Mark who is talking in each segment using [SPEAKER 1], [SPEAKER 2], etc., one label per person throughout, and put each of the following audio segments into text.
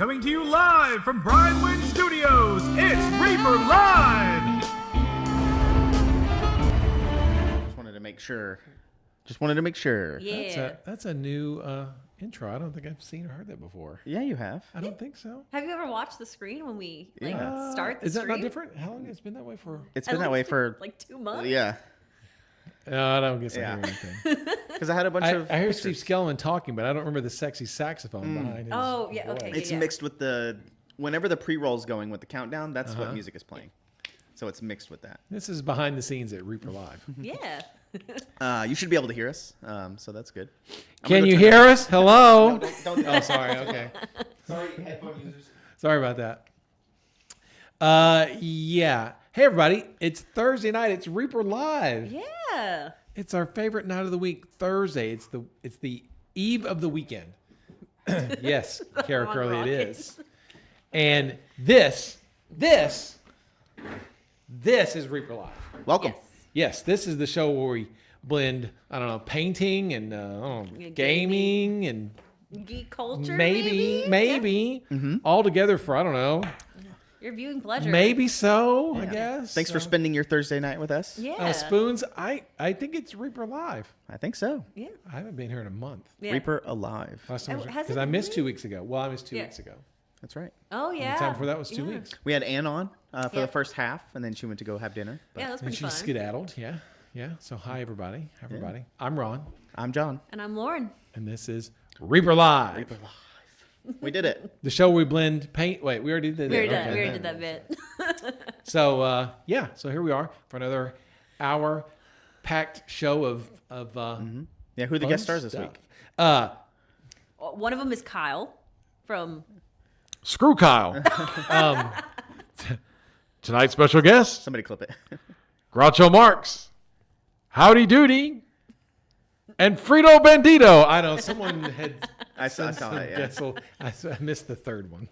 [SPEAKER 1] Coming to you live from Brian Wynn Studios, it's Reaper Live!
[SPEAKER 2] Just wanted to make sure.
[SPEAKER 3] Yeah.
[SPEAKER 4] That's a new intro. I don't think I've seen or heard that before.
[SPEAKER 2] Yeah, you have.
[SPEAKER 4] I don't think so.
[SPEAKER 3] Have you ever watched the screen when we
[SPEAKER 2] Yeah.
[SPEAKER 3] start the
[SPEAKER 4] Is that
[SPEAKER 3] stream?
[SPEAKER 4] not different? How long has it been that way for?
[SPEAKER 2] It's been that way for
[SPEAKER 3] like 2 months.
[SPEAKER 2] yeah.
[SPEAKER 4] I don't guess I
[SPEAKER 2] Yeah.
[SPEAKER 4] hear anything.
[SPEAKER 2] Because I had a bunch of.
[SPEAKER 4] I hear
[SPEAKER 2] pictures.
[SPEAKER 4] Steve Skellman talking, but I don't remember the sexy saxophone behind his
[SPEAKER 3] Oh, yeah,
[SPEAKER 4] voice.
[SPEAKER 3] okay.
[SPEAKER 2] It's
[SPEAKER 3] Yeah.
[SPEAKER 2] mixed with the whenever the pre-roll's going with the countdown. That's what music is playing. So it's mixed with that.
[SPEAKER 4] This is behind the scenes at Reaper Live.
[SPEAKER 3] Yeah.
[SPEAKER 2] You should be able to hear us. So that's good.
[SPEAKER 4] Can you hear us? Hello?
[SPEAKER 2] No, don't
[SPEAKER 4] Oh, sorry. Okay.
[SPEAKER 2] Sorry, headphone users.
[SPEAKER 4] Sorry about that. Yeah. Hey, everybody. It's Thursday night. It's Reaper Live.
[SPEAKER 3] Yeah.
[SPEAKER 4] It's our favorite night of the week, Thursday. It's the eve of the weekend. Yes, Kara
[SPEAKER 3] On
[SPEAKER 4] Curley, it
[SPEAKER 3] rockets.
[SPEAKER 4] is. And this is Reaper Live.
[SPEAKER 2] Welcome.
[SPEAKER 3] Yes.
[SPEAKER 4] Yes, this is the show where we blend, I don't know, painting and
[SPEAKER 3] Yeah,
[SPEAKER 4] gaming and
[SPEAKER 3] Geek culture.
[SPEAKER 4] maybe
[SPEAKER 3] Yeah.
[SPEAKER 4] all together for, I don't know,
[SPEAKER 3] Your viewing pleasure.
[SPEAKER 4] maybe so, I guess.
[SPEAKER 2] Thanks for spending your Thursday night with us.
[SPEAKER 3] Yeah.
[SPEAKER 4] Spoons, I think it's Reaper Live.
[SPEAKER 2] I think so.
[SPEAKER 3] Yeah.
[SPEAKER 4] I haven't been here in a month.
[SPEAKER 3] Yeah.
[SPEAKER 2] Reaper alive.
[SPEAKER 4] Last time
[SPEAKER 3] Oh, has
[SPEAKER 4] because
[SPEAKER 3] it
[SPEAKER 4] I missed
[SPEAKER 3] really?
[SPEAKER 4] 2 weeks ago. Well, I missed 2
[SPEAKER 3] Yeah.
[SPEAKER 4] weeks ago.
[SPEAKER 2] That's right.
[SPEAKER 3] Oh, yeah.
[SPEAKER 4] The time before that was 2
[SPEAKER 3] Yeah.
[SPEAKER 4] weeks.
[SPEAKER 2] We had Ann on for
[SPEAKER 3] Yeah.
[SPEAKER 2] the first half, and then she went to go have dinner. But
[SPEAKER 3] Yeah, that's
[SPEAKER 4] And
[SPEAKER 3] pretty
[SPEAKER 4] she
[SPEAKER 3] fun.
[SPEAKER 4] skedaddled. Yeah. So hi everybody. I'm Ron,
[SPEAKER 2] I'm John.
[SPEAKER 3] And I'm Lauren.
[SPEAKER 4] and this is Reaper Live.
[SPEAKER 2] Reaper alive. We did it.
[SPEAKER 4] The show where we blend paint. Wait, we already did
[SPEAKER 3] We
[SPEAKER 4] that.
[SPEAKER 3] already,
[SPEAKER 4] Okay.
[SPEAKER 3] we already did that bit.
[SPEAKER 4] So so here we are for another hour packed show of
[SPEAKER 2] Yeah, who are the
[SPEAKER 4] fun
[SPEAKER 2] guest stars this
[SPEAKER 4] stuff.
[SPEAKER 2] week?
[SPEAKER 3] One of them is Kyle from.
[SPEAKER 4] Screw Kyle. Tonight's special guest,
[SPEAKER 2] Somebody clip it.
[SPEAKER 4] Groucho Marx, Howdy Doody, and Frito Bandito. I know someone had.
[SPEAKER 2] I saw it. Yeah.
[SPEAKER 4] I missed the third one,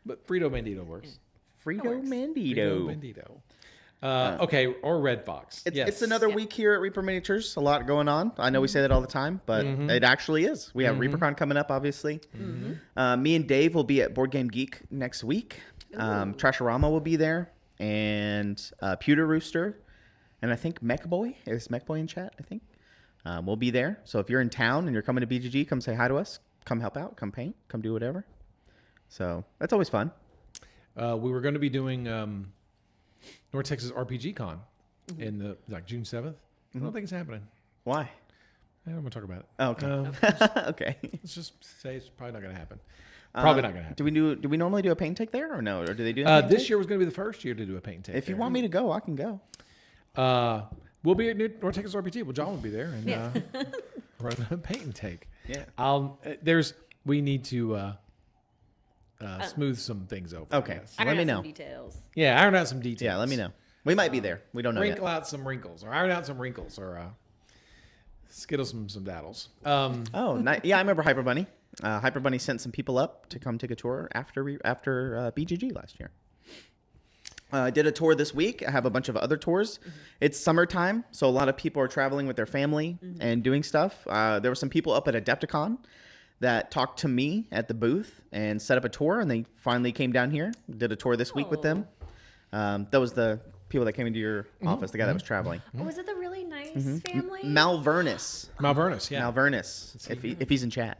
[SPEAKER 4] but Frito Bandito works.
[SPEAKER 2] Frito
[SPEAKER 3] works.
[SPEAKER 4] Frito
[SPEAKER 2] Mandito.
[SPEAKER 4] Bandito. Okay, or Red Fox.
[SPEAKER 2] It's,
[SPEAKER 4] Yes.
[SPEAKER 2] it's another week here at Reaper Miniatures. A lot going on. I know we say that all the time, but it actually is. We have ReaperCon coming up, obviously. Me and Dave will be at Board Game Geek next week. Trasharama will be there, and Pewter Rooster, and I think Mech Boy. Is Mech Boy in chat? I think we'll be there. So if you're in town and you're coming to BGG, come say hi to us. Come help out. Come paint. Come do whatever. So that's always fun.
[SPEAKER 4] We were going to be doing North Texas RPG Con in June 7th. I don't think it's happening.
[SPEAKER 2] Why?
[SPEAKER 4] I don't want to talk about it.
[SPEAKER 2] Oh, okay. Okay.
[SPEAKER 4] Let's just say it's probably not going to happen. Probably not going to happen.
[SPEAKER 2] Do we normally do a paint take there or no? Or do they do that paint
[SPEAKER 4] This
[SPEAKER 2] take?
[SPEAKER 4] year was going to be the first year to do a paint take.
[SPEAKER 2] If you
[SPEAKER 4] there.
[SPEAKER 2] want me to go, I can go.
[SPEAKER 4] We'll be at North Texas RPG. Well, John will be there and
[SPEAKER 3] Yeah.
[SPEAKER 4] run a paint and take.
[SPEAKER 2] Yeah.
[SPEAKER 4] We need to smooth some things over.
[SPEAKER 2] Okay.
[SPEAKER 4] I guess.
[SPEAKER 2] Let me
[SPEAKER 3] Iron out
[SPEAKER 2] know.
[SPEAKER 3] some details.
[SPEAKER 4] Yeah, iron out some details.
[SPEAKER 2] Yeah, let me know. We might be there. We don't know
[SPEAKER 4] Wrinkle
[SPEAKER 2] yet.
[SPEAKER 4] out some wrinkles, or iron out some wrinkles, or skittle some daddles.
[SPEAKER 2] Oh, yeah, I remember Hyper Bunny. Hyper Bunny sent some people up to come take a tour after BGG last year. I did a tour this week. I have a bunch of other tours. It's summertime, so a lot of people are traveling with their family and doing stuff. There were some people up at Adepticon that talked to me at the booth and set up a tour, and they finally came down here. Did a tour this week with them. That was the people that came into your office, the guy that was traveling.
[SPEAKER 3] Oh, was it the really nice family?
[SPEAKER 2] Malvernus.
[SPEAKER 4] Malvernus, yeah.
[SPEAKER 2] Malvernus, if he's in chat.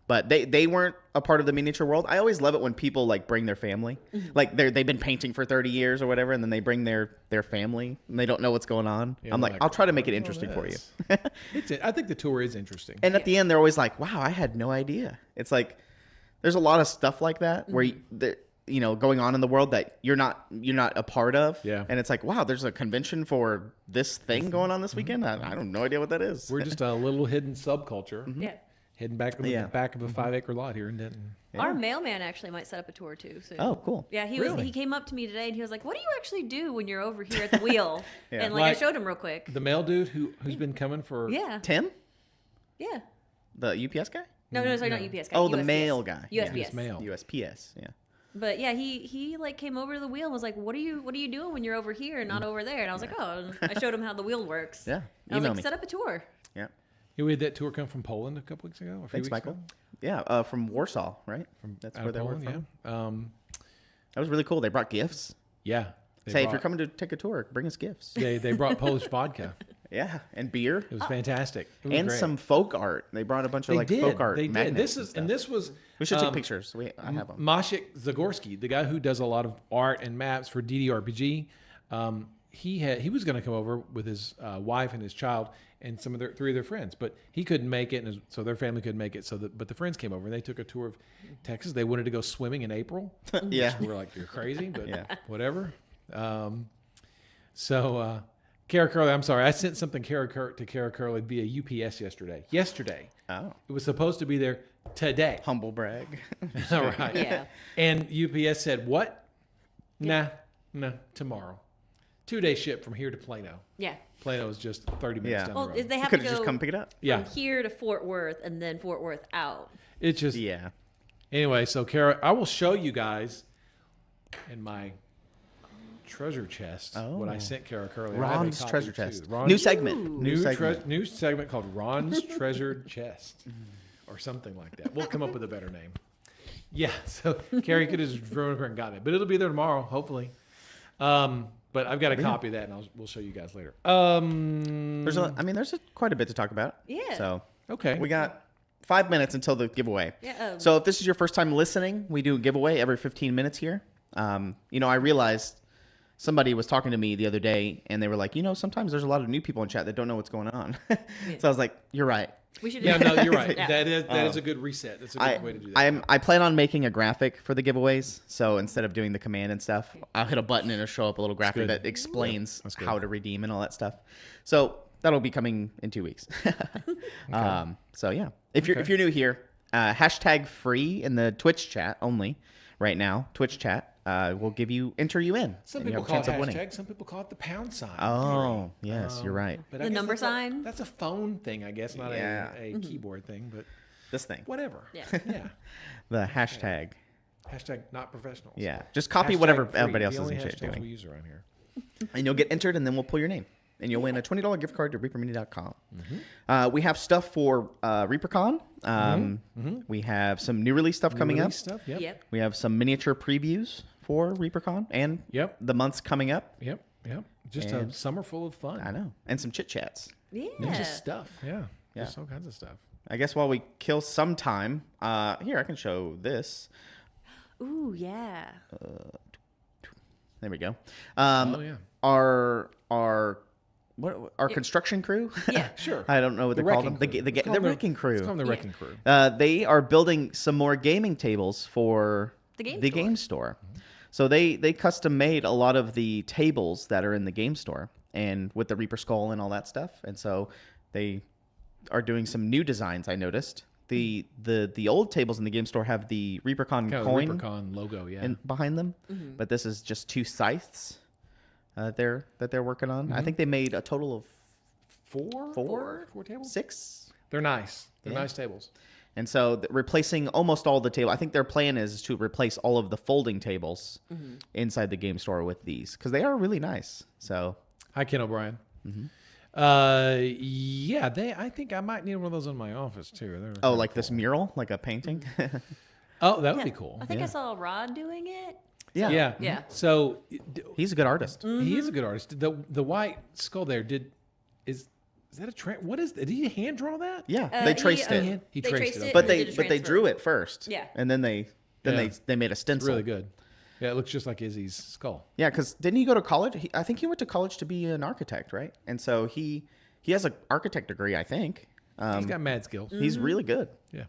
[SPEAKER 2] But they weren't a part of the miniature world. I always love it when people like bring their family. Like they've been painting for 30 years or whatever, and then they bring their family and they don't know what's going on.
[SPEAKER 4] Yeah,
[SPEAKER 2] I'm
[SPEAKER 4] they're
[SPEAKER 2] like, I'll try to make it
[SPEAKER 4] "Oh,
[SPEAKER 2] interesting for you.
[SPEAKER 4] this." I think the tour is interesting.
[SPEAKER 2] And at the end, they're always like, wow, I had no idea. It's like there's a lot of stuff like that where going on in the world that you're not a part of.
[SPEAKER 4] Yeah.
[SPEAKER 2] And it's like, wow, there's a convention for this thing going on this weekend. I have no idea what that is.
[SPEAKER 4] We're just a little hidden subculture
[SPEAKER 3] Yeah.
[SPEAKER 4] hidden back in the back of a 5-acre lot here in Denton.
[SPEAKER 3] Our mailman actually might set up a tour too. So.
[SPEAKER 2] Oh, cool.
[SPEAKER 3] Yeah,
[SPEAKER 4] Really?
[SPEAKER 3] he came up to me today and he was like, "What do you actually do when you're over here at the wheel?"
[SPEAKER 2] Yeah.
[SPEAKER 3] And I
[SPEAKER 4] Like-
[SPEAKER 3] showed him real quick.
[SPEAKER 4] The mail dude who's been coming for
[SPEAKER 3] Yeah,
[SPEAKER 2] Tim,
[SPEAKER 3] yeah.
[SPEAKER 2] the UPS guy.
[SPEAKER 3] No, sorry, not UPS guy.
[SPEAKER 2] Oh, the
[SPEAKER 3] USPS.
[SPEAKER 2] mail guy.
[SPEAKER 3] USPS.
[SPEAKER 4] mail.
[SPEAKER 2] USPS. Yeah.
[SPEAKER 3] But yeah, he like came over to the wheel and was like, "What are you doing when you're over here and not over there?" And I was like, "Oh," and I showed him how the wheel works.
[SPEAKER 2] Yeah.
[SPEAKER 3] And I was
[SPEAKER 2] Email
[SPEAKER 3] like,
[SPEAKER 2] me.
[SPEAKER 3] "Set up a tour."
[SPEAKER 2] Yeah.
[SPEAKER 4] Yeah, we had that tour come from Poland a couple weeks ago. A few
[SPEAKER 2] Thanks,
[SPEAKER 4] weeks
[SPEAKER 2] Michael.
[SPEAKER 4] ago.
[SPEAKER 2] Yeah, from Warsaw, right? That's
[SPEAKER 4] out
[SPEAKER 2] where
[SPEAKER 4] of
[SPEAKER 2] they were
[SPEAKER 4] Poland,
[SPEAKER 2] from.
[SPEAKER 4] yeah.
[SPEAKER 2] That was really cool. They brought gifts.
[SPEAKER 4] Yeah. They
[SPEAKER 2] Say, if you're
[SPEAKER 4] brought-
[SPEAKER 2] coming to take a tour, bring us gifts.
[SPEAKER 4] they brought Polish vodka.
[SPEAKER 2] Yeah, and beer.
[SPEAKER 4] It was fantastic. It was
[SPEAKER 2] And
[SPEAKER 4] great.
[SPEAKER 2] some folk art. They brought a bunch of folk art
[SPEAKER 4] They
[SPEAKER 2] magnets.
[SPEAKER 4] did. This was.
[SPEAKER 2] We should take pictures. I have them.
[SPEAKER 4] Maciek Zagorski, the guy who does a lot of art and maps for DDRPG, he was going to come over with his wife and his child and some of three of their friends, but he couldn't make it, and so their family couldn't make it. But the friends came over and they took a tour of Texas. They wanted to go swimming in April.
[SPEAKER 2] Yeah.
[SPEAKER 4] We were like, "You're crazy," but
[SPEAKER 2] Yeah.
[SPEAKER 4] whatever. Kara Curley, I'm sorry, I sent something to Kara Curley via UPS yesterday.
[SPEAKER 2] Oh,
[SPEAKER 4] It was supposed to be there today.
[SPEAKER 2] humble brag.
[SPEAKER 4] All right.
[SPEAKER 3] Yeah.
[SPEAKER 4] And UPS said, what? Nah, tomorrow. 2-day ship from here to Plano.
[SPEAKER 3] Yeah.
[SPEAKER 4] Plano is just 30 minutes
[SPEAKER 2] Yeah.
[SPEAKER 4] down
[SPEAKER 3] Well,
[SPEAKER 4] the road.
[SPEAKER 3] they
[SPEAKER 2] You
[SPEAKER 3] have to
[SPEAKER 2] could
[SPEAKER 3] go
[SPEAKER 2] have just come pick it up.
[SPEAKER 4] Yeah.
[SPEAKER 3] from here to Fort Worth and then Fort Worth out.
[SPEAKER 4] It's just,
[SPEAKER 2] Yeah.
[SPEAKER 4] anyway, so Kara, I will show you guys in my treasure chest what I sent Kara Curley. I have a
[SPEAKER 2] Ron's
[SPEAKER 4] copy
[SPEAKER 2] treasure
[SPEAKER 4] too.
[SPEAKER 2] chest.
[SPEAKER 4] Ron's-
[SPEAKER 2] New segment.
[SPEAKER 4] New segment called Ron's Treasured Chest or something like that. We'll come up with a better name. Yeah, so Carrie could have just driven up here and gotten it, but it'll be there tomorrow, hopefully. But I've got a copy of that, and we'll show you guys later.
[SPEAKER 2] There's quite a bit to talk about.
[SPEAKER 3] Yeah.
[SPEAKER 2] So
[SPEAKER 4] Okay.
[SPEAKER 2] we got 5 minutes until the giveaway.
[SPEAKER 3] Yeah,
[SPEAKER 2] So if this is your first time listening, we do a giveaway every 15 minutes here. I realized somebody was talking to me the other day, and they were like, sometimes there's a lot of new people in chat that don't know what's going on. So I was like, you're right.
[SPEAKER 3] We should.
[SPEAKER 4] Yeah, no, you're right.
[SPEAKER 3] Yeah.
[SPEAKER 4] That is a good reset. That's a good way to do that.
[SPEAKER 2] I plan on making a graphic for the giveaways. So instead of doing the command and stuff, I'll hit a button and it'll show up a little graphic
[SPEAKER 4] good.
[SPEAKER 2] that explains
[SPEAKER 4] That's good.
[SPEAKER 2] how to redeem and all that stuff. So that'll be coming in 2 weeks. So yeah, if you're new here, hashtag free in the Twitch chat only right now. Twitch chat will enter you in.
[SPEAKER 4] Some
[SPEAKER 2] and you
[SPEAKER 4] people
[SPEAKER 2] have a
[SPEAKER 4] call it
[SPEAKER 2] chance of winning.
[SPEAKER 4] hashtag. Some people call it the pound sign.
[SPEAKER 2] Oh yes, you're right.
[SPEAKER 4] But
[SPEAKER 3] The
[SPEAKER 4] I guess
[SPEAKER 3] number
[SPEAKER 4] that's
[SPEAKER 3] sign?
[SPEAKER 4] That's a phone thing, I guess, not
[SPEAKER 2] Yeah.
[SPEAKER 4] a keyboard thing. But
[SPEAKER 2] This thing,
[SPEAKER 4] whatever.
[SPEAKER 3] Yeah.
[SPEAKER 4] Yeah.
[SPEAKER 2] the hashtag.
[SPEAKER 4] Hashtag not professionals.
[SPEAKER 2] Yeah, just copy
[SPEAKER 4] Hashtag
[SPEAKER 2] whatever
[SPEAKER 4] free,
[SPEAKER 2] everybody else
[SPEAKER 4] the
[SPEAKER 2] is
[SPEAKER 4] only
[SPEAKER 2] in chat
[SPEAKER 4] hashtags
[SPEAKER 2] doing.
[SPEAKER 4] we use around here.
[SPEAKER 2] And you'll get entered, and then we'll pull your name. And you'll win a $20 gift card to ReaperMini.com.
[SPEAKER 4] Mm-hmm.
[SPEAKER 2] We have stuff for ReaperCon. We have some new release stuff coming up.
[SPEAKER 4] Release stuff. Yep.
[SPEAKER 3] Yep.
[SPEAKER 2] We have some miniature previews for ReaperCon and
[SPEAKER 4] Yep.
[SPEAKER 2] the months coming up.
[SPEAKER 4] Yep. Just
[SPEAKER 2] And-
[SPEAKER 4] a summer full of fun.
[SPEAKER 2] I know. And some chit chats.
[SPEAKER 3] Yeah.
[SPEAKER 4] Just stuff. Yeah.
[SPEAKER 2] Yeah.
[SPEAKER 4] Just all kinds of stuff.
[SPEAKER 2] I guess while we kill some time, here, I can show this.
[SPEAKER 3] Ooh, yeah.
[SPEAKER 2] There we go.
[SPEAKER 4] Oh, yeah.
[SPEAKER 2] Our construction crew?
[SPEAKER 3] Yeah.
[SPEAKER 4] Sure.
[SPEAKER 2] I don't know what they're called.
[SPEAKER 4] wrecking
[SPEAKER 2] The,
[SPEAKER 4] crew.
[SPEAKER 2] the,
[SPEAKER 4] Let's
[SPEAKER 2] the,
[SPEAKER 4] call them
[SPEAKER 2] wrecking crew.
[SPEAKER 4] Let's call them the
[SPEAKER 3] Yeah.
[SPEAKER 4] wrecking crew.
[SPEAKER 2] They are building some more gaming tables for
[SPEAKER 3] The game store.
[SPEAKER 2] So they custom made a lot of the tables that are in the game store and with the Reaper skull and all that stuff. And so they are doing some new designs. I noticed the old tables in the game store have the ReaperCon
[SPEAKER 4] Kind of
[SPEAKER 2] coin
[SPEAKER 4] ReaperCon logo. Yeah.
[SPEAKER 2] behind them, but this is just 2 scythes that they're working on. I think they made a total of
[SPEAKER 4] four tables.
[SPEAKER 2] 6.
[SPEAKER 4] They're nice. They're
[SPEAKER 2] Yeah.
[SPEAKER 4] nice tables.
[SPEAKER 2] And so replacing almost all the table. I think their plan is to replace all of the folding tables inside the game store with these because they are really nice. So
[SPEAKER 4] Hi, Ken O'Brien.
[SPEAKER 2] Mm-hmm.
[SPEAKER 4] Yeah, I think I might need one of those in my office too. They're
[SPEAKER 2] oh,
[SPEAKER 4] kinda
[SPEAKER 2] like this
[SPEAKER 4] cool.
[SPEAKER 2] mural, like a painting.
[SPEAKER 4] Oh, that would
[SPEAKER 3] Yeah.
[SPEAKER 4] be cool.
[SPEAKER 3] I think
[SPEAKER 2] Yeah.
[SPEAKER 3] I saw Rod doing it.
[SPEAKER 2] Yeah.
[SPEAKER 4] Yeah.
[SPEAKER 3] Yeah.
[SPEAKER 4] So
[SPEAKER 2] He's a good artist.
[SPEAKER 4] he is a good artist. The white skull there is that a what is did he hand draw that?
[SPEAKER 2] Yeah, they traced
[SPEAKER 3] he,
[SPEAKER 2] it,
[SPEAKER 4] He
[SPEAKER 3] they
[SPEAKER 4] traced it,
[SPEAKER 3] it,
[SPEAKER 2] but
[SPEAKER 3] and
[SPEAKER 2] they
[SPEAKER 3] did a
[SPEAKER 2] but they
[SPEAKER 3] transfer.
[SPEAKER 2] drew it first.
[SPEAKER 3] Yeah.
[SPEAKER 2] and then they
[SPEAKER 4] Yeah.
[SPEAKER 2] they made a
[SPEAKER 4] It's
[SPEAKER 2] stencil.
[SPEAKER 4] really good. Yeah, it looks just like Izzy's skull.
[SPEAKER 2] Yeah, because didn't he go to college? I think he went to college to be an architect, right? And so he has an architect degree, I think.
[SPEAKER 4] He's got mad skills.
[SPEAKER 2] He's really good.
[SPEAKER 4] Yeah.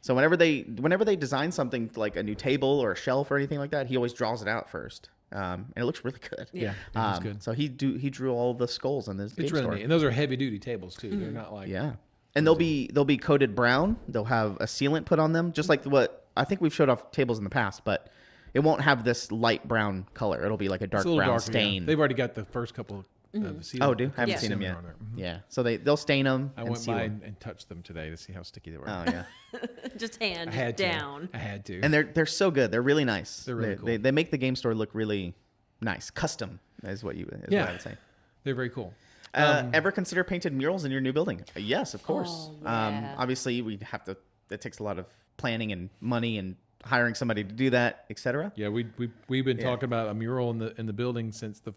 [SPEAKER 2] So whenever they design something like a new table or a shelf or anything like that, he always draws it out first, and it looks really good.
[SPEAKER 4] Yeah, it's good.
[SPEAKER 2] So he drew all the skulls on this.
[SPEAKER 4] It's
[SPEAKER 2] game
[SPEAKER 4] really
[SPEAKER 2] store.
[SPEAKER 4] neat. And those are heavy duty tables too. They're not like
[SPEAKER 2] Yeah, and they'll be coated brown. They'll have a sealant put on them, just like what I think we've showed off tables in the past, but it won't have this light brown color. It'll be like a dark
[SPEAKER 4] it's a little
[SPEAKER 2] brown
[SPEAKER 4] darker, yeah.
[SPEAKER 2] stain.
[SPEAKER 4] They've already got the first couple of
[SPEAKER 2] Oh, do haven't
[SPEAKER 3] Yeah.
[SPEAKER 2] seen them
[SPEAKER 4] sealant
[SPEAKER 2] yet.
[SPEAKER 4] on there.
[SPEAKER 2] Yeah, so they'll stain them.
[SPEAKER 4] I
[SPEAKER 2] and
[SPEAKER 4] went
[SPEAKER 2] seal
[SPEAKER 4] by
[SPEAKER 2] them.
[SPEAKER 4] and touched them today to see how sticky they were.
[SPEAKER 2] Oh yeah,
[SPEAKER 3] Just hand
[SPEAKER 4] I had
[SPEAKER 3] down.
[SPEAKER 4] to. I had to.
[SPEAKER 2] and they're so good. They're really nice.
[SPEAKER 4] They're really cool.
[SPEAKER 2] They make the game store look really nice, custom is what what I would say.
[SPEAKER 4] They're very cool.
[SPEAKER 2] Ever consider painted murals in your new building? Yes, of course.
[SPEAKER 3] Oh, yeah.
[SPEAKER 2] Obviously, it takes a lot of planning and money and hiring somebody to do that, etc.
[SPEAKER 4] Yeah, we've been talking about a mural in the building since the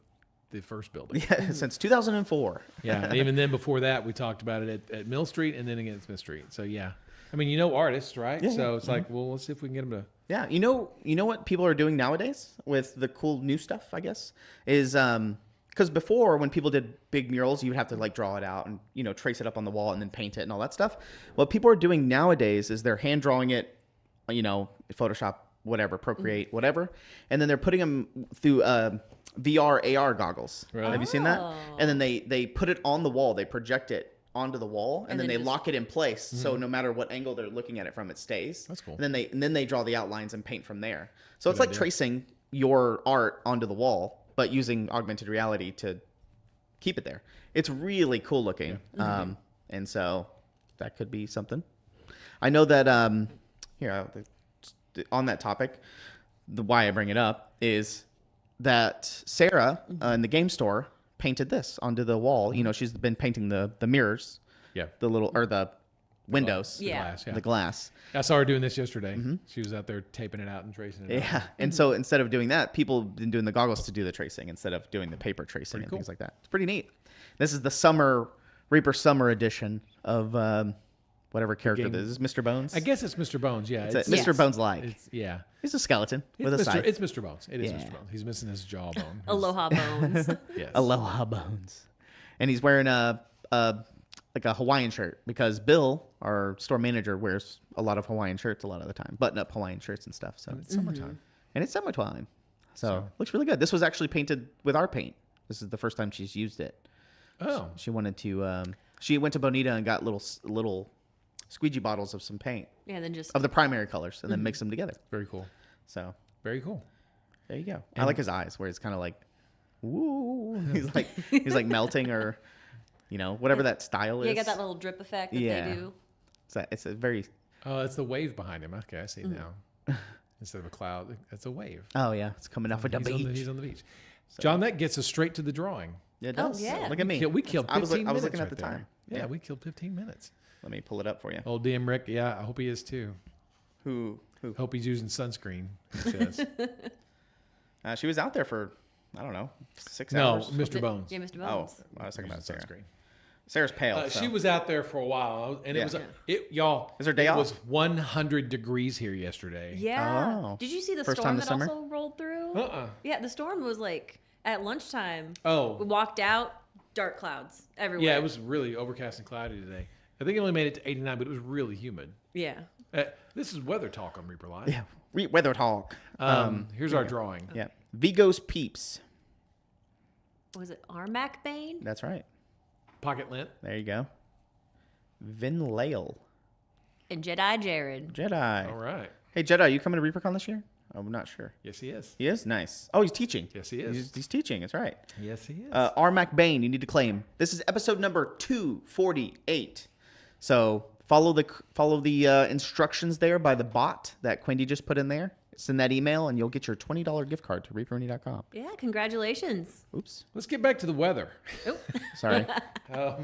[SPEAKER 4] first building.
[SPEAKER 2] Yeah, since 2004.
[SPEAKER 4] Yeah, and even then before that, we talked about it at Mill Street and then again at Smith Street. So yeah, I mean, artists, right?
[SPEAKER 2] Yeah,
[SPEAKER 4] so it's like, well, let's see if we can get them to.
[SPEAKER 2] Yeah, you know what people are doing nowadays with the cool new stuff, I guess, is because before when people did big murals, you would have to like draw it out and trace it up on the wall and then paint it and all that stuff. What people are doing nowadays is they're hand drawing it, Photoshop, whatever, Procreate, whatever, and then they're putting them through VR, AR goggles.
[SPEAKER 4] Right.
[SPEAKER 2] Have you seen that? And then they put it on the wall, they project it onto the wall, and then they lock it in place, so no matter what angle they're looking at it from, it stays.
[SPEAKER 4] That's cool.
[SPEAKER 2] And then they draw the outlines and paint from there. So it's like tracing your art onto the wall, but using augmented reality to keep it there. It's really cool looking. Yeah. And so that could be something. I know that on that topic, why I bring it up is that Sarah in the game store painted this onto the wall. She's been painting the mirrors.
[SPEAKER 4] Yeah.
[SPEAKER 2] The windows.
[SPEAKER 3] Yeah.
[SPEAKER 4] Glass,
[SPEAKER 2] The glass.
[SPEAKER 4] I saw her doing this yesterday. She was out there taping it out and tracing it out.
[SPEAKER 2] Yeah. And so instead of doing that, people have been doing the goggles to do the tracing instead of doing the paper tracing and things like that. It's pretty neat. This is the Reaper Summer edition of whatever character this is. Mr. Bones?
[SPEAKER 4] I guess it's Mr. Bones, yeah.
[SPEAKER 2] It's Mr. Bones like.
[SPEAKER 4] Yeah.
[SPEAKER 2] He's a skeleton with a scythe.
[SPEAKER 4] It's Mr. Bones. It is Mr. Bones. He's missing his jawbone.
[SPEAKER 3] Aloha Bones.
[SPEAKER 4] Yes.
[SPEAKER 2] Aloha Bones. And he's wearing a Hawaiian shirt because Bill, our store manager, wears a lot of Hawaiian shirts a lot of the time, button-up Hawaiian shirts and stuff. So
[SPEAKER 4] And it's summertime.
[SPEAKER 2] And it's summertime. So looks really good. This was actually painted with our paint. This is the first time she's used it.
[SPEAKER 4] Oh.
[SPEAKER 2] She wanted to. She went to Bonita and got little squeegee bottles of some paint.
[SPEAKER 3] Yeah, then just
[SPEAKER 2] of the primary colors and then mix them together.
[SPEAKER 4] Very cool.
[SPEAKER 2] So
[SPEAKER 4] very cool.
[SPEAKER 2] There you go. I like his eyes where it's kind of like, woo. He's like melting or, whatever that style is.
[SPEAKER 3] Yeah, you got that little drip effect that they do.
[SPEAKER 2] It's a very.
[SPEAKER 4] Oh, it's the wave behind him. Okay, I see now. Instead of a cloud, it's a wave.
[SPEAKER 2] Oh yeah, it's coming off of the beach.
[SPEAKER 4] He's on the beach. So. John, that gets us straight to the drawing.
[SPEAKER 2] It does.
[SPEAKER 3] Oh, yeah.
[SPEAKER 2] Look at me.
[SPEAKER 4] We killed 15 minutes.
[SPEAKER 2] I was looking at
[SPEAKER 4] right
[SPEAKER 2] the
[SPEAKER 4] there.
[SPEAKER 2] time.
[SPEAKER 4] Yeah, we killed 15 minutes.
[SPEAKER 2] Let me pull it up for you.
[SPEAKER 4] Old DM Rick, yeah, I hope he is too.
[SPEAKER 2] Who?
[SPEAKER 4] Hope he's using sunscreen. He says.
[SPEAKER 2] She was out there for, I don't know, 6 hours.
[SPEAKER 4] No, Mr. Bones.
[SPEAKER 3] Yeah, Mr. Bones.
[SPEAKER 2] Oh, I was talking about Sarah.
[SPEAKER 4] Sunscreen.
[SPEAKER 2] Sarah's pale.
[SPEAKER 4] She was out there for a while, and
[SPEAKER 2] Yeah.
[SPEAKER 4] y'all.
[SPEAKER 2] Is her day
[SPEAKER 4] it
[SPEAKER 2] off?
[SPEAKER 4] was 100 degrees here yesterday.
[SPEAKER 3] Yeah.
[SPEAKER 2] Oh.
[SPEAKER 3] Did you see the
[SPEAKER 2] First
[SPEAKER 3] storm
[SPEAKER 2] time
[SPEAKER 3] that
[SPEAKER 2] this summer?
[SPEAKER 3] also rolled through?
[SPEAKER 4] Uh-uh.
[SPEAKER 3] Yeah, the storm was like at lunchtime.
[SPEAKER 4] Oh.
[SPEAKER 3] We walked out, dark clouds everywhere.
[SPEAKER 4] Yeah, it was really overcast and cloudy today. I think it only made it to 89, but it was really humid.
[SPEAKER 3] Yeah.
[SPEAKER 4] This is Weather Talk on Reaper Live.
[SPEAKER 2] Yeah. Weather talk.
[SPEAKER 4] Here's our drawing.
[SPEAKER 2] Yeah. Vigo's Peeps.
[SPEAKER 3] Was it Armac Bane?
[SPEAKER 2] That's right.
[SPEAKER 4] Pocket lint.
[SPEAKER 2] There you go. Vin Lale.
[SPEAKER 3] And Jedi Jared.
[SPEAKER 2] Jedi.
[SPEAKER 4] All right.
[SPEAKER 2] Hey, Jedi, you coming to ReaperCon this year? I'm not sure.
[SPEAKER 4] Yes, he is.
[SPEAKER 2] He is? Nice. Oh, he's teaching.
[SPEAKER 4] Yes, he is.
[SPEAKER 2] He's teaching. That's right.
[SPEAKER 4] Yes, he is.
[SPEAKER 2] Armac Bane, you need to claim. This is episode number 248. So follow the instructions there by the bot that Quindy just put in there. Send that email and you'll get your $20 gift card to reaperunity.com.
[SPEAKER 3] Yeah, congratulations.
[SPEAKER 2] Oops.
[SPEAKER 4] Let's get back to the weather.
[SPEAKER 3] Oh.
[SPEAKER 2] Sorry.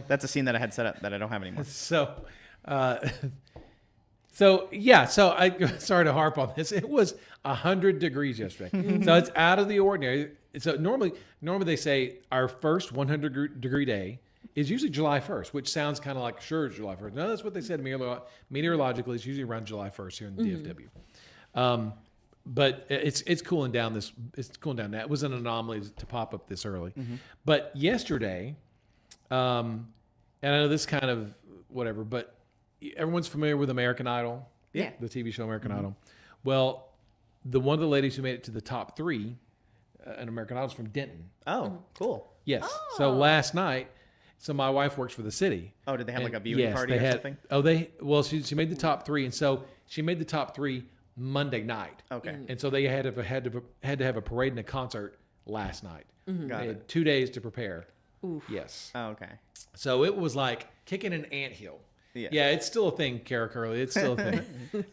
[SPEAKER 2] That's a scene that I had set up that I don't have anymore.
[SPEAKER 4] So yeah. So I sorry to harp on this. It was 100 degrees yesterday. So it's out of the ordinary. So normally they say our first 100 degree day is usually July 1st, which sounds kind of like sure it's July 1st. No, that's what they said meteorologically. It's usually around July 1st here in the DFW. But it's cooling down. It's cooling down. That was an anomaly to pop up this early. But yesterday, and I know this kind of whatever, but everyone's familiar with American Idol.
[SPEAKER 3] Yeah.
[SPEAKER 4] The TV show American Idol. Well, one of the ladies who made it to the top 3 in American Idol is from Denton.
[SPEAKER 2] Oh, cool.
[SPEAKER 4] Yes. So last night, my wife works for the city.
[SPEAKER 2] Oh, did they have like a viewing party or something?
[SPEAKER 4] Oh, she made the top 3, and so she made the top 3 Monday night.
[SPEAKER 2] Okay.
[SPEAKER 4] And so they had to have a parade and a concert last night.
[SPEAKER 2] Got
[SPEAKER 4] They
[SPEAKER 2] it.
[SPEAKER 4] had 2 days to prepare.
[SPEAKER 3] Oof.
[SPEAKER 4] Yes.
[SPEAKER 2] Oh, okay.
[SPEAKER 4] So it was like kicking an anthill.
[SPEAKER 2] Yeah.
[SPEAKER 4] Yeah, it's still a thing, Kara Curley. It's still a thing.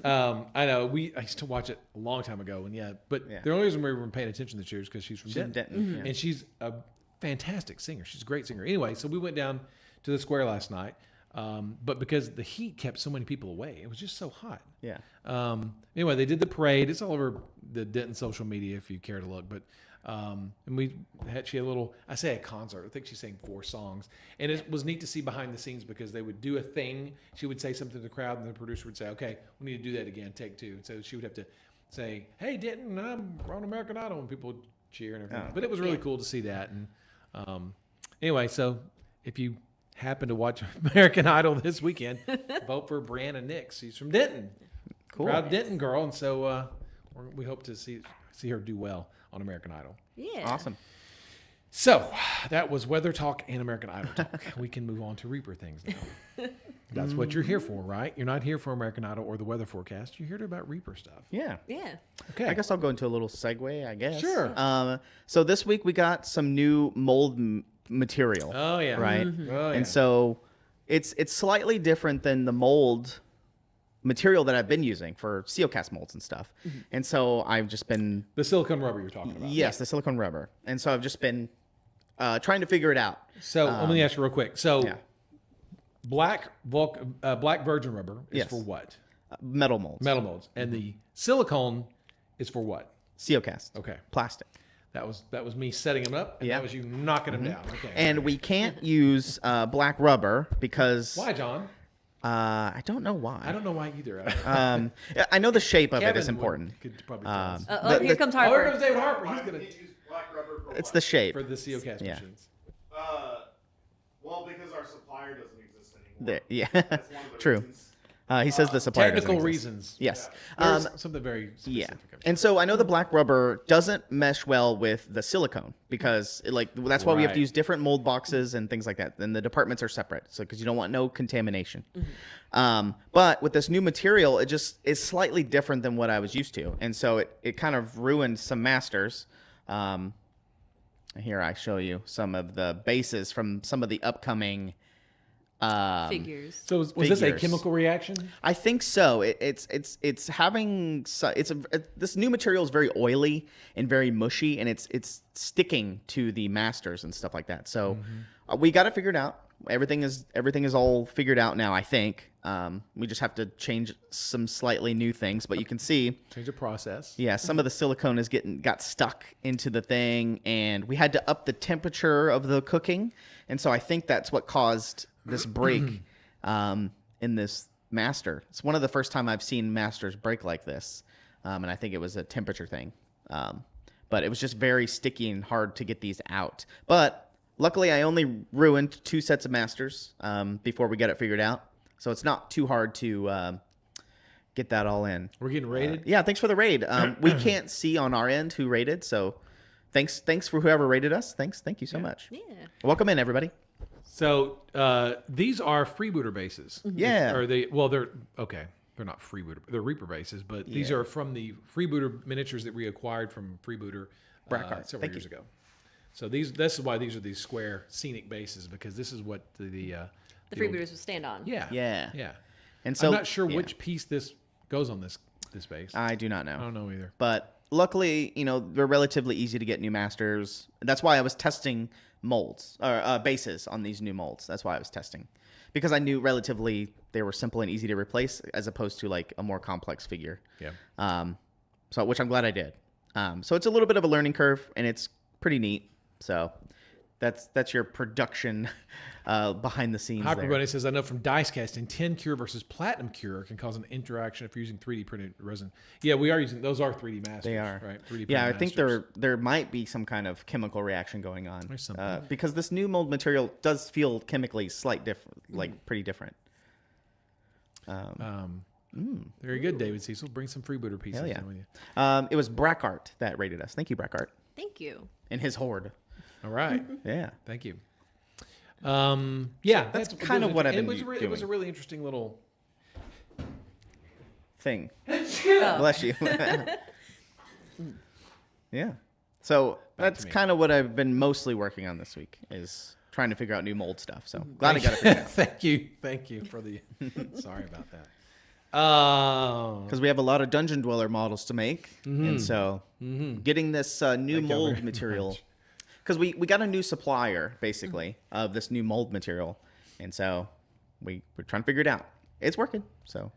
[SPEAKER 4] I know. I used to watch it a long time ago, and the only reason we were paying attention this year is because she's from Denton,
[SPEAKER 2] Denton,
[SPEAKER 4] and she's a fantastic singer. She's a great singer. Anyway, so we went down to the square last night. But because the heat kept so many people away, it was just so hot.
[SPEAKER 2] Yeah.
[SPEAKER 4] Anyway, they did the parade. It's all over the Denton social media if you care to look. But and she had a little, I say a concert. I think she sang 4 songs. And it was neat to see behind the scenes because they would do a thing. She would say something to the crowd and the producer would say, okay, we need to do that again, take 2. So she would have to say, hey, Denton, we're on American Idol. And people would cheer and everything. But it was really cool to see that. And anyway, so if you happen to watch American Idol this weekend, vote for Brianna Nix. She's from Denton.
[SPEAKER 2] Cool.
[SPEAKER 4] Proud Denton girl. And so we hope to see her do well on American Idol.
[SPEAKER 3] Yeah.
[SPEAKER 2] Awesome.
[SPEAKER 4] So that was weather talk and American Idol talk. We can move on to Reaper things now. That's what you're here for, right? You're not here for American Idol or the weather forecast. You're here about Reaper stuff.
[SPEAKER 2] Yeah.
[SPEAKER 3] Yeah.
[SPEAKER 4] Okay.
[SPEAKER 2] I guess I'll go into a little segue, I guess.
[SPEAKER 4] Sure.
[SPEAKER 2] So this week we got some new mold material.
[SPEAKER 4] Oh yeah.
[SPEAKER 2] Right.
[SPEAKER 4] Oh, yeah.
[SPEAKER 2] And so it's slightly different than the mold material that I've been using for SealCast molds and stuff. And so I've just been
[SPEAKER 4] The silicone rubber you're talking about.
[SPEAKER 2] the silicone rubber. And so I've just been trying to figure it out.
[SPEAKER 4] So let me ask you real quick. So
[SPEAKER 2] Yeah.
[SPEAKER 4] black virgin rubber is
[SPEAKER 2] Yes.
[SPEAKER 4] for what?
[SPEAKER 2] Metal molds.
[SPEAKER 4] Metal molds. And the silicone is for what?
[SPEAKER 2] SealCast.
[SPEAKER 4] Okay.
[SPEAKER 2] Plastic.
[SPEAKER 4] That was me setting them up, and
[SPEAKER 2] Yeah.
[SPEAKER 4] that was you knocking them down. Okay.
[SPEAKER 2] And we can't use black rubber because
[SPEAKER 4] why, John?
[SPEAKER 2] I don't know why.
[SPEAKER 4] I don't know why either.
[SPEAKER 2] I know the shape of it
[SPEAKER 4] Kevin
[SPEAKER 2] is important.
[SPEAKER 4] could probably tell us.
[SPEAKER 3] Here comes
[SPEAKER 4] Oh, here
[SPEAKER 3] Harper.
[SPEAKER 4] comes David Harper. He's gonna
[SPEAKER 1] Use black rubber for
[SPEAKER 2] It's
[SPEAKER 1] what?
[SPEAKER 2] the shape.
[SPEAKER 4] for the COCast
[SPEAKER 2] Yeah.
[SPEAKER 4] machines.
[SPEAKER 1] Well, because our supplier doesn't exist anymore.
[SPEAKER 2] Yeah.
[SPEAKER 1] That's one of the
[SPEAKER 2] True.
[SPEAKER 1] reasons.
[SPEAKER 2] He says the supplier doesn't
[SPEAKER 4] Technical
[SPEAKER 2] exist.
[SPEAKER 4] reasons.
[SPEAKER 2] Yes.
[SPEAKER 4] There's something very specific.
[SPEAKER 2] Yeah.
[SPEAKER 4] I'm
[SPEAKER 2] And so I know the black rubber doesn't mesh well with the silicone because that's why we have to
[SPEAKER 4] Right.
[SPEAKER 2] use different mold boxes and things like that. And the departments are separate. So because you don't want no contamination. But with this new material, it just is slightly different than what I was used to. And so it kind of ruined some masters. Here I show you some of the bases from some of the upcoming
[SPEAKER 3] Figures.
[SPEAKER 4] So was this a
[SPEAKER 2] Figures.
[SPEAKER 4] chemical reaction?
[SPEAKER 2] I think so. It's having this new material is very oily and very mushy, and it's sticking to the masters and stuff like that. So we got it figured out. Everything is all figured out now. I think we just have to change some slightly new things, but you can see.
[SPEAKER 4] Change the process.
[SPEAKER 2] Yeah, some of the silicone got stuck into the thing, and we had to up the temperature of the cooking, and so I think that's what caused this break in this master. It's one of the first time I've seen masters break like this, and I think it was a temperature thing. But it was just very sticky and hard to get these out. But luckily, I only ruined 2 sets of masters before we got it figured out, so it's not too hard to get that all in.
[SPEAKER 4] We're getting rated.
[SPEAKER 2] Yeah, thanks for the raid. We can't see on our end who rated, so thanks for whoever rated us. Thank you so much.
[SPEAKER 3] Yeah.
[SPEAKER 2] Welcome in, everybody.
[SPEAKER 4] So these are freebooter bases.
[SPEAKER 2] Yeah.
[SPEAKER 4] Are they? Well, they're okay. They're not freebooter. They're Reaper bases, but these are from the freebooter miniatures that we acquired from freebooter
[SPEAKER 2] Brackart.
[SPEAKER 4] several
[SPEAKER 2] Thank
[SPEAKER 4] years
[SPEAKER 2] you.
[SPEAKER 4] ago. So this is why these are these square scenic bases, because this is what the
[SPEAKER 3] The
[SPEAKER 4] old-
[SPEAKER 3] freebooters would stand on.
[SPEAKER 4] Yeah.
[SPEAKER 2] Yeah.
[SPEAKER 4] Yeah.
[SPEAKER 2] And so
[SPEAKER 4] I'm not sure
[SPEAKER 2] yeah,
[SPEAKER 4] which piece this goes on this base.
[SPEAKER 2] I do not
[SPEAKER 4] I
[SPEAKER 2] know.
[SPEAKER 4] don't know either.
[SPEAKER 2] But luckily, they're relatively easy to get new masters. That's why I was testing molds or bases on these new molds. That's why I was testing, because I knew relatively they were simple and easy to replace as opposed to like a more complex figure.
[SPEAKER 4] Yeah.
[SPEAKER 2] So which I'm glad I did. So it's a little bit of a learning curve, and it's pretty neat. So that's your production behind the scenes.
[SPEAKER 4] Hyper
[SPEAKER 2] there.
[SPEAKER 4] Bunny says, I know from dice casting, tin cure versus platinum cure can cause an interaction if you're using 3D printed resin. Yeah, we are using those are 3D masters.
[SPEAKER 2] They are.
[SPEAKER 4] Right. 3D
[SPEAKER 2] Yeah, I
[SPEAKER 4] printed
[SPEAKER 2] think
[SPEAKER 4] masters.
[SPEAKER 2] there might be some kind of chemical reaction going on.
[SPEAKER 4] There's something.
[SPEAKER 2] Because this new mold material does feel chemically pretty different.
[SPEAKER 4] Very good, David Cecil. Bring some freebooter pieces
[SPEAKER 2] Hell yeah.
[SPEAKER 4] in with you.
[SPEAKER 2] It was Brackart that rated us. Thank you, Brackart,
[SPEAKER 3] Thank you.
[SPEAKER 2] and his horde.
[SPEAKER 4] All right.
[SPEAKER 2] Yeah.
[SPEAKER 4] Thank you. Yeah,
[SPEAKER 2] that's kind of what I've been
[SPEAKER 4] it was a
[SPEAKER 2] doing.
[SPEAKER 4] really interesting little.
[SPEAKER 2] Thing.
[SPEAKER 3] Oh.
[SPEAKER 2] Bless you. Yeah. So that's
[SPEAKER 4] me.
[SPEAKER 2] kind of what I've been mostly working on this week, is trying to figure out new mold stuff. So glad I got it figured out.
[SPEAKER 4] Thank you for the. Sorry about that.
[SPEAKER 2] Because we have a lot of dungeon dweller models to make, and so getting this new
[SPEAKER 4] Thank you
[SPEAKER 2] mold
[SPEAKER 4] very
[SPEAKER 2] material,
[SPEAKER 4] much.
[SPEAKER 2] because we got a new supplier basically of this new mold material, and so we're trying to figure it out. It's working. So,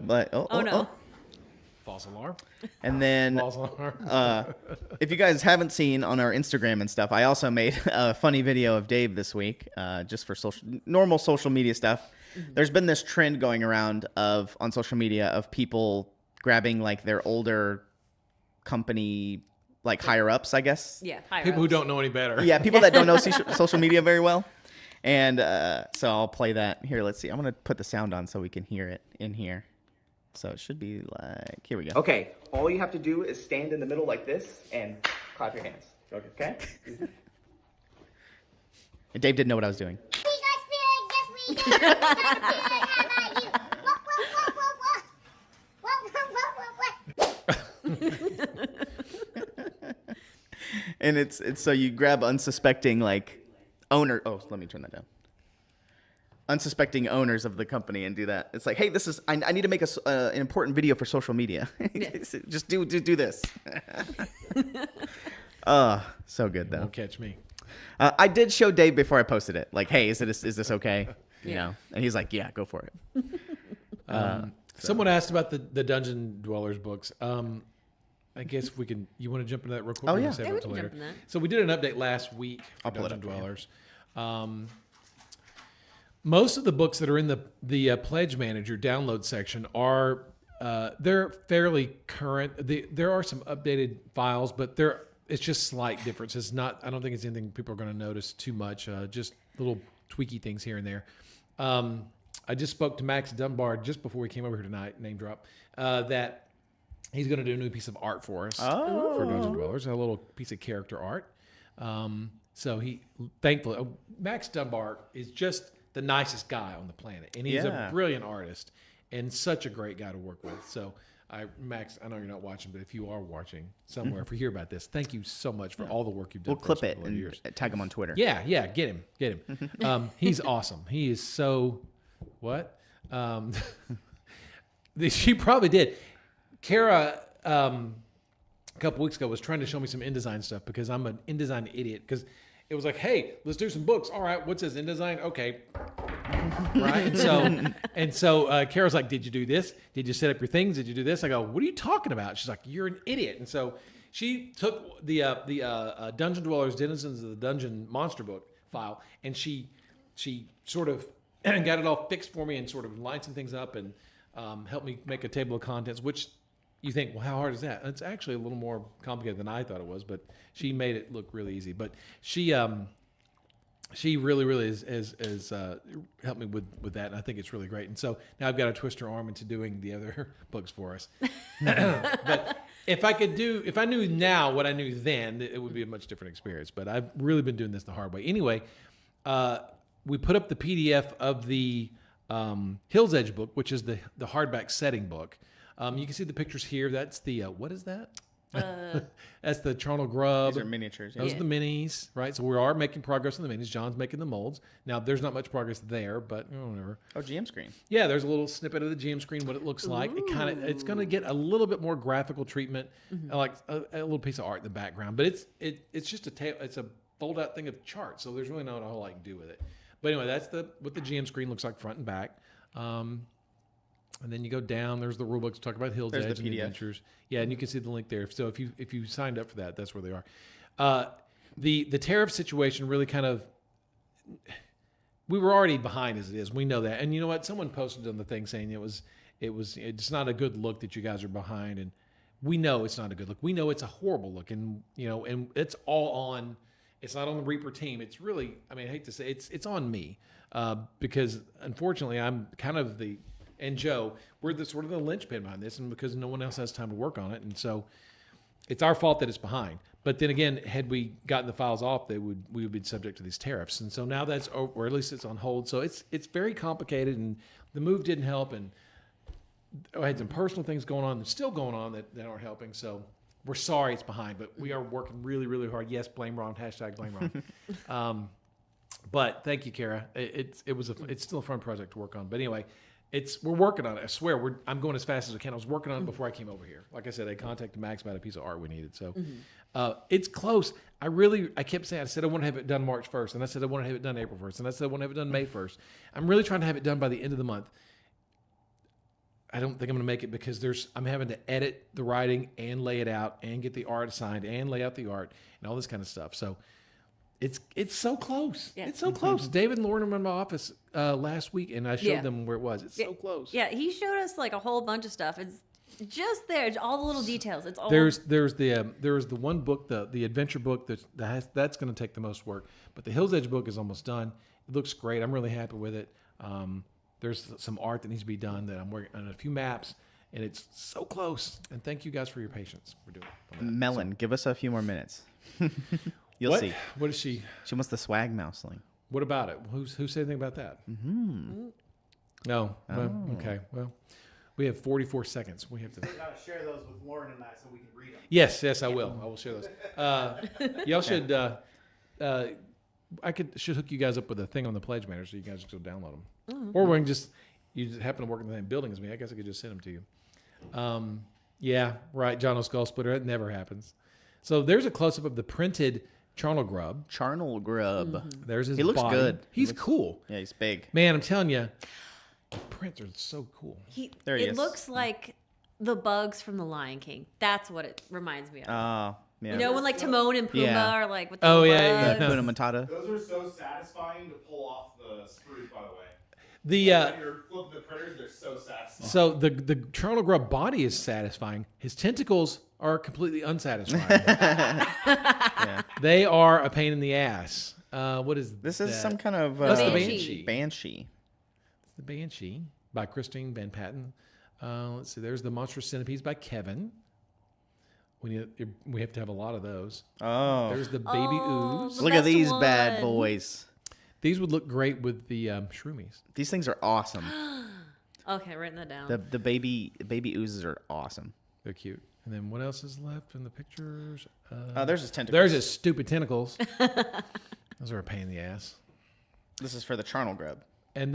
[SPEAKER 2] but
[SPEAKER 3] Oh no.
[SPEAKER 4] False alarm.
[SPEAKER 2] And then
[SPEAKER 4] False alarm.
[SPEAKER 2] if you guys haven't seen on our Instagram and stuff, I also made a funny video of Dave this week, just for normal social media stuff. There's been this trend going around on social media of people grabbing like their older company, like higher ups, I guess.
[SPEAKER 3] Yeah. Higher
[SPEAKER 4] People who
[SPEAKER 3] ups.
[SPEAKER 4] don't know any better.
[SPEAKER 2] Yeah, people that don't know social media very well. And so I'll play that here. Let's see. I'm gonna put the sound on so we can hear it in here. So it should be like, here we go. Okay, all you have to do is stand in the middle like this and clap your hands. Okay? And Dave didn't know what I was doing.
[SPEAKER 5] We got spirit, yes we got spirit. How about you?
[SPEAKER 2] And it's so you grab unsuspecting like owner. Oh, let me turn that down. Unsuspecting owners of the company and do that. It's like, hey, this is I need to make an important video for social media. Just do this. So good though.
[SPEAKER 4] Won't catch me.
[SPEAKER 2] I did show Dave before I posted it. Like, hey, is this okay? You know, and he's like, yeah, go for it.
[SPEAKER 4] Someone asked about the Dungeon Dwellers books. I guess you want to jump into that real quick?
[SPEAKER 2] Oh,
[SPEAKER 4] We're
[SPEAKER 2] yeah.
[SPEAKER 4] gonna save
[SPEAKER 3] Yeah,
[SPEAKER 4] it
[SPEAKER 3] we
[SPEAKER 4] till
[SPEAKER 3] can
[SPEAKER 4] later.
[SPEAKER 3] jump in that.
[SPEAKER 4] So we did an update last week for
[SPEAKER 2] I'll pull it
[SPEAKER 4] Dungeon
[SPEAKER 2] up, yeah.
[SPEAKER 4] Dwellers. Most of the books that are in the Pledge Manager download section are they're fairly current. There are some updated files, but it's just slight differences. I don't think it's anything people are going to notice too much. Just little tweaky things here and there. I just spoke to Max Dunbar just before we came over here tonight. Name drop that he's going to do a new piece of art for us for Dungeon Dwellers. A little piece of character art. So thankfully, Max Dunbar is just the nicest guy on the planet, and he's a brilliant artist and such a great guy to work with. So, Max, I know you're not watching, but if you are watching somewhere, if you hear about this, thank you so much for all the work you've done.
[SPEAKER 2] We'll
[SPEAKER 4] for us
[SPEAKER 2] clip it
[SPEAKER 4] over the
[SPEAKER 2] and
[SPEAKER 4] years.
[SPEAKER 2] tag him on Twitter.
[SPEAKER 4] Yeah, get him. He's awesome. He is so what? She probably did. Kara, a couple weeks ago, was trying to show me some InDesign stuff because I'm an InDesign idiot. Because it was like, hey, let's do some books. All right, what says InDesign? Okay. Right? And so Kara's like, did you do this? Did you set up your things? Did you do this? I go, what are you talking about? She's like, you're an idiot. And so she took the Dungeon Dwellers, Denizens of the Dungeon monster book file, and she sort of got it all fixed for me and sort of lined some things up and helped me make a table of contents, which you think, well, how hard is that? It's actually a little more complicated than I thought it was, but she made it look really easy. But she really, really has helped me with that, and I think it's really great. And so now I've got to twist her arm into doing the other books for us. But if I knew now what I knew then, it would be a much different experience. But I've really been doing this the hard way. Anyway, we put up the PDF of the Hill's Edge book, which is the hardback setting book. You can see the pictures here. That's the what is that? That's the charnel grub.
[SPEAKER 2] These are miniatures.
[SPEAKER 4] Those are the minis, right? So we are making progress on the minis. John's making the molds. Now, there's not much progress there, but whatever.
[SPEAKER 2] Oh, GM screen.
[SPEAKER 4] Yeah, there's a little snippet of the GM screen, what it looks like. It's going to get a little bit more graphical treatment, like a little piece of art in the background. But it's just it's a fold out thing of charts. So there's really not a whole lot you can do with it. But anyway, that's what the GM screen looks like front and back. And then you go down. There's the rule books. Talk about Hill's Edge and the adventures. Yeah, and you can see the link there. So if you signed up for that, that's where they are. The tariff situation really kind of. We were already behind as it is. We know that, and you know what? Someone posted on the thing saying it's not a good look that you guys are behind, and we know it's not a good look. We know it's a horrible look, and and it's all on. It's not on the Reaper team. It's really, I hate to say, it's on me because unfortunately I'm kind of and Joe, we're the sort of the linchpin behind this, and because no one else has time to work on it, and so it's our fault that it's behind. But then again, had we gotten the files off, we would be subject to these tariffs, and so now that's over, or at least it's on hold. So it's very complicated, and the move didn't help, and I had some personal things going on, that's still going on that aren't helping. So we're sorry it's behind, but we are working really, really hard. Yes, blame Ron. # blame Ron. But thank you, Kara. It's still a fun project to work on. But anyway. we're working on it. I swear, I'm going as fast as I can. I was working on it before I came over here. Like I said, I contacted Max about a piece of art we needed. So it's close. I kept saying, I said I want to have it done March 1st, and I said I want to have it done April 1st, and I said I want to have it done May 1st. I'm really trying to have it done by the end of the month. I don't think I'm going to make it because I'm having to edit the writing and lay it out and get the art assigned and lay out the art and all this kind of stuff. So it's so close.
[SPEAKER 3] Yeah.
[SPEAKER 4] It's so close. David and Lauren were in my office last week, and I showed them where it was. It's so close.
[SPEAKER 3] Yeah, he showed us like a whole bunch of stuff. It's just there, all the little details. It's all
[SPEAKER 4] There's the one book, the adventure book that's going to take the most work, but the Hills Edge book is almost done. It looks great. I'm really happy with it. There's some art that needs to be done that I'm working on, a few maps, and it's so close. And thank you guys for your patience. We're doing it.
[SPEAKER 2] Melon, give us a few more minutes. You'll
[SPEAKER 4] What?
[SPEAKER 2] see.
[SPEAKER 4] What is she?
[SPEAKER 2] She wants the swag mouse link.
[SPEAKER 4] What about it? Who said anything about that? No. Well, okay. Well, we have 44 seconds. We have to.
[SPEAKER 6] You gotta share those with Lauren and I so we can read them.
[SPEAKER 4] Yes, I will. I will share those. Y'all should. Should hook you guys up with a thing on the Pledge Manager so you guys can go download them. Or we can you just happen to work in the same building as me. I guess I could just send them to you. Yeah, right. John O'Skull Splitter. It never happens. So there's a close up of the printed charnel grub.
[SPEAKER 2] Charnel grub.
[SPEAKER 4] There's his
[SPEAKER 2] He looks
[SPEAKER 4] body.
[SPEAKER 2] good.
[SPEAKER 4] He's cool.
[SPEAKER 2] Yeah, he's big.
[SPEAKER 4] Man, I'm telling you, the prints are so cool.
[SPEAKER 2] There he
[SPEAKER 3] it
[SPEAKER 2] is.
[SPEAKER 3] looks like the bugs from the Lion King. That's what it reminds me of.
[SPEAKER 2] Oh, yeah.
[SPEAKER 3] You know, when like Timon and Pumbaa
[SPEAKER 2] Yeah.
[SPEAKER 3] are like with the
[SPEAKER 4] Oh,
[SPEAKER 3] bugs.
[SPEAKER 4] yeah.
[SPEAKER 2] Hakuna Matata.
[SPEAKER 6] Those are so satisfying to pull off the sprues, by the way.
[SPEAKER 4] The
[SPEAKER 6] When you're flipping the printers, they're so satisfying.
[SPEAKER 4] so the charnel grub body is satisfying. His tentacles are completely unsatisfying. They are a pain in the ass. What is
[SPEAKER 2] This is
[SPEAKER 4] that?
[SPEAKER 2] some kind of
[SPEAKER 4] That's the
[SPEAKER 3] Banshee.
[SPEAKER 2] Banshee.
[SPEAKER 4] It's the Banshee by Christine Van Patten. Let's see. There's the Monstrous Centipedes by Kevin. We have to have a lot of those.
[SPEAKER 2] Oh,
[SPEAKER 4] There's the Baby
[SPEAKER 3] Oh,
[SPEAKER 4] Ooze.
[SPEAKER 3] the
[SPEAKER 2] look at
[SPEAKER 3] best
[SPEAKER 2] these bad
[SPEAKER 3] one.
[SPEAKER 2] boys.
[SPEAKER 4] These would look great with the shroomies.
[SPEAKER 2] These things are awesome.
[SPEAKER 3] Okay, writing that down.
[SPEAKER 2] The baby oozes are awesome.
[SPEAKER 4] They're cute. And then what else is left in the pictures?
[SPEAKER 2] There's his tentacles.
[SPEAKER 4] There's his stupid tentacles. Those are a pain in the ass.
[SPEAKER 2] This is for the charnel grub.
[SPEAKER 4] And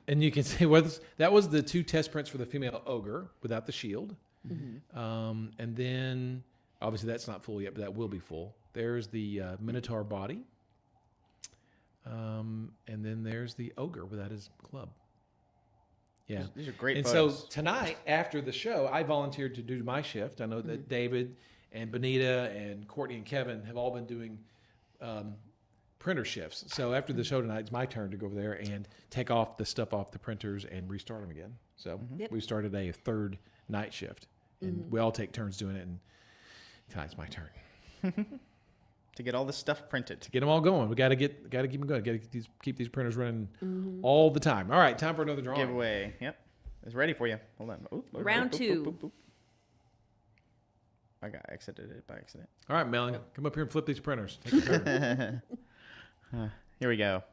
[SPEAKER 4] you can see that was the 2 test prints for the female ogre without the shield. And then obviously that's not full yet, but that will be full. There's the Minotaur body. And then there's the ogre without his club. Yeah.
[SPEAKER 2] These are great
[SPEAKER 4] And
[SPEAKER 2] photos.
[SPEAKER 4] so tonight, after the show, I volunteered to do my shift. I know that David and Benita and Courtney and Kevin have all been doing printer shifts. So after the show tonight, it's my turn to go over there and take off the stuff off the printers and restart them again. So we started a 3rd night shift. And we all take turns doing it. And tonight's my turn.
[SPEAKER 2] To get all this stuff printed.
[SPEAKER 4] Get them all going. We got to keep them going. Got to keep these printers running all the time. All right, time for another drawing.
[SPEAKER 2] Giveaway. Yep. It's ready for you. Hold on. Oop, oop,
[SPEAKER 3] Round
[SPEAKER 2] oop,
[SPEAKER 3] 2.
[SPEAKER 2] oop, oop, oop. I got exited it by accident.
[SPEAKER 4] All right, Melanie, come up here and flip these printers. Take your turn.
[SPEAKER 2] Here we go.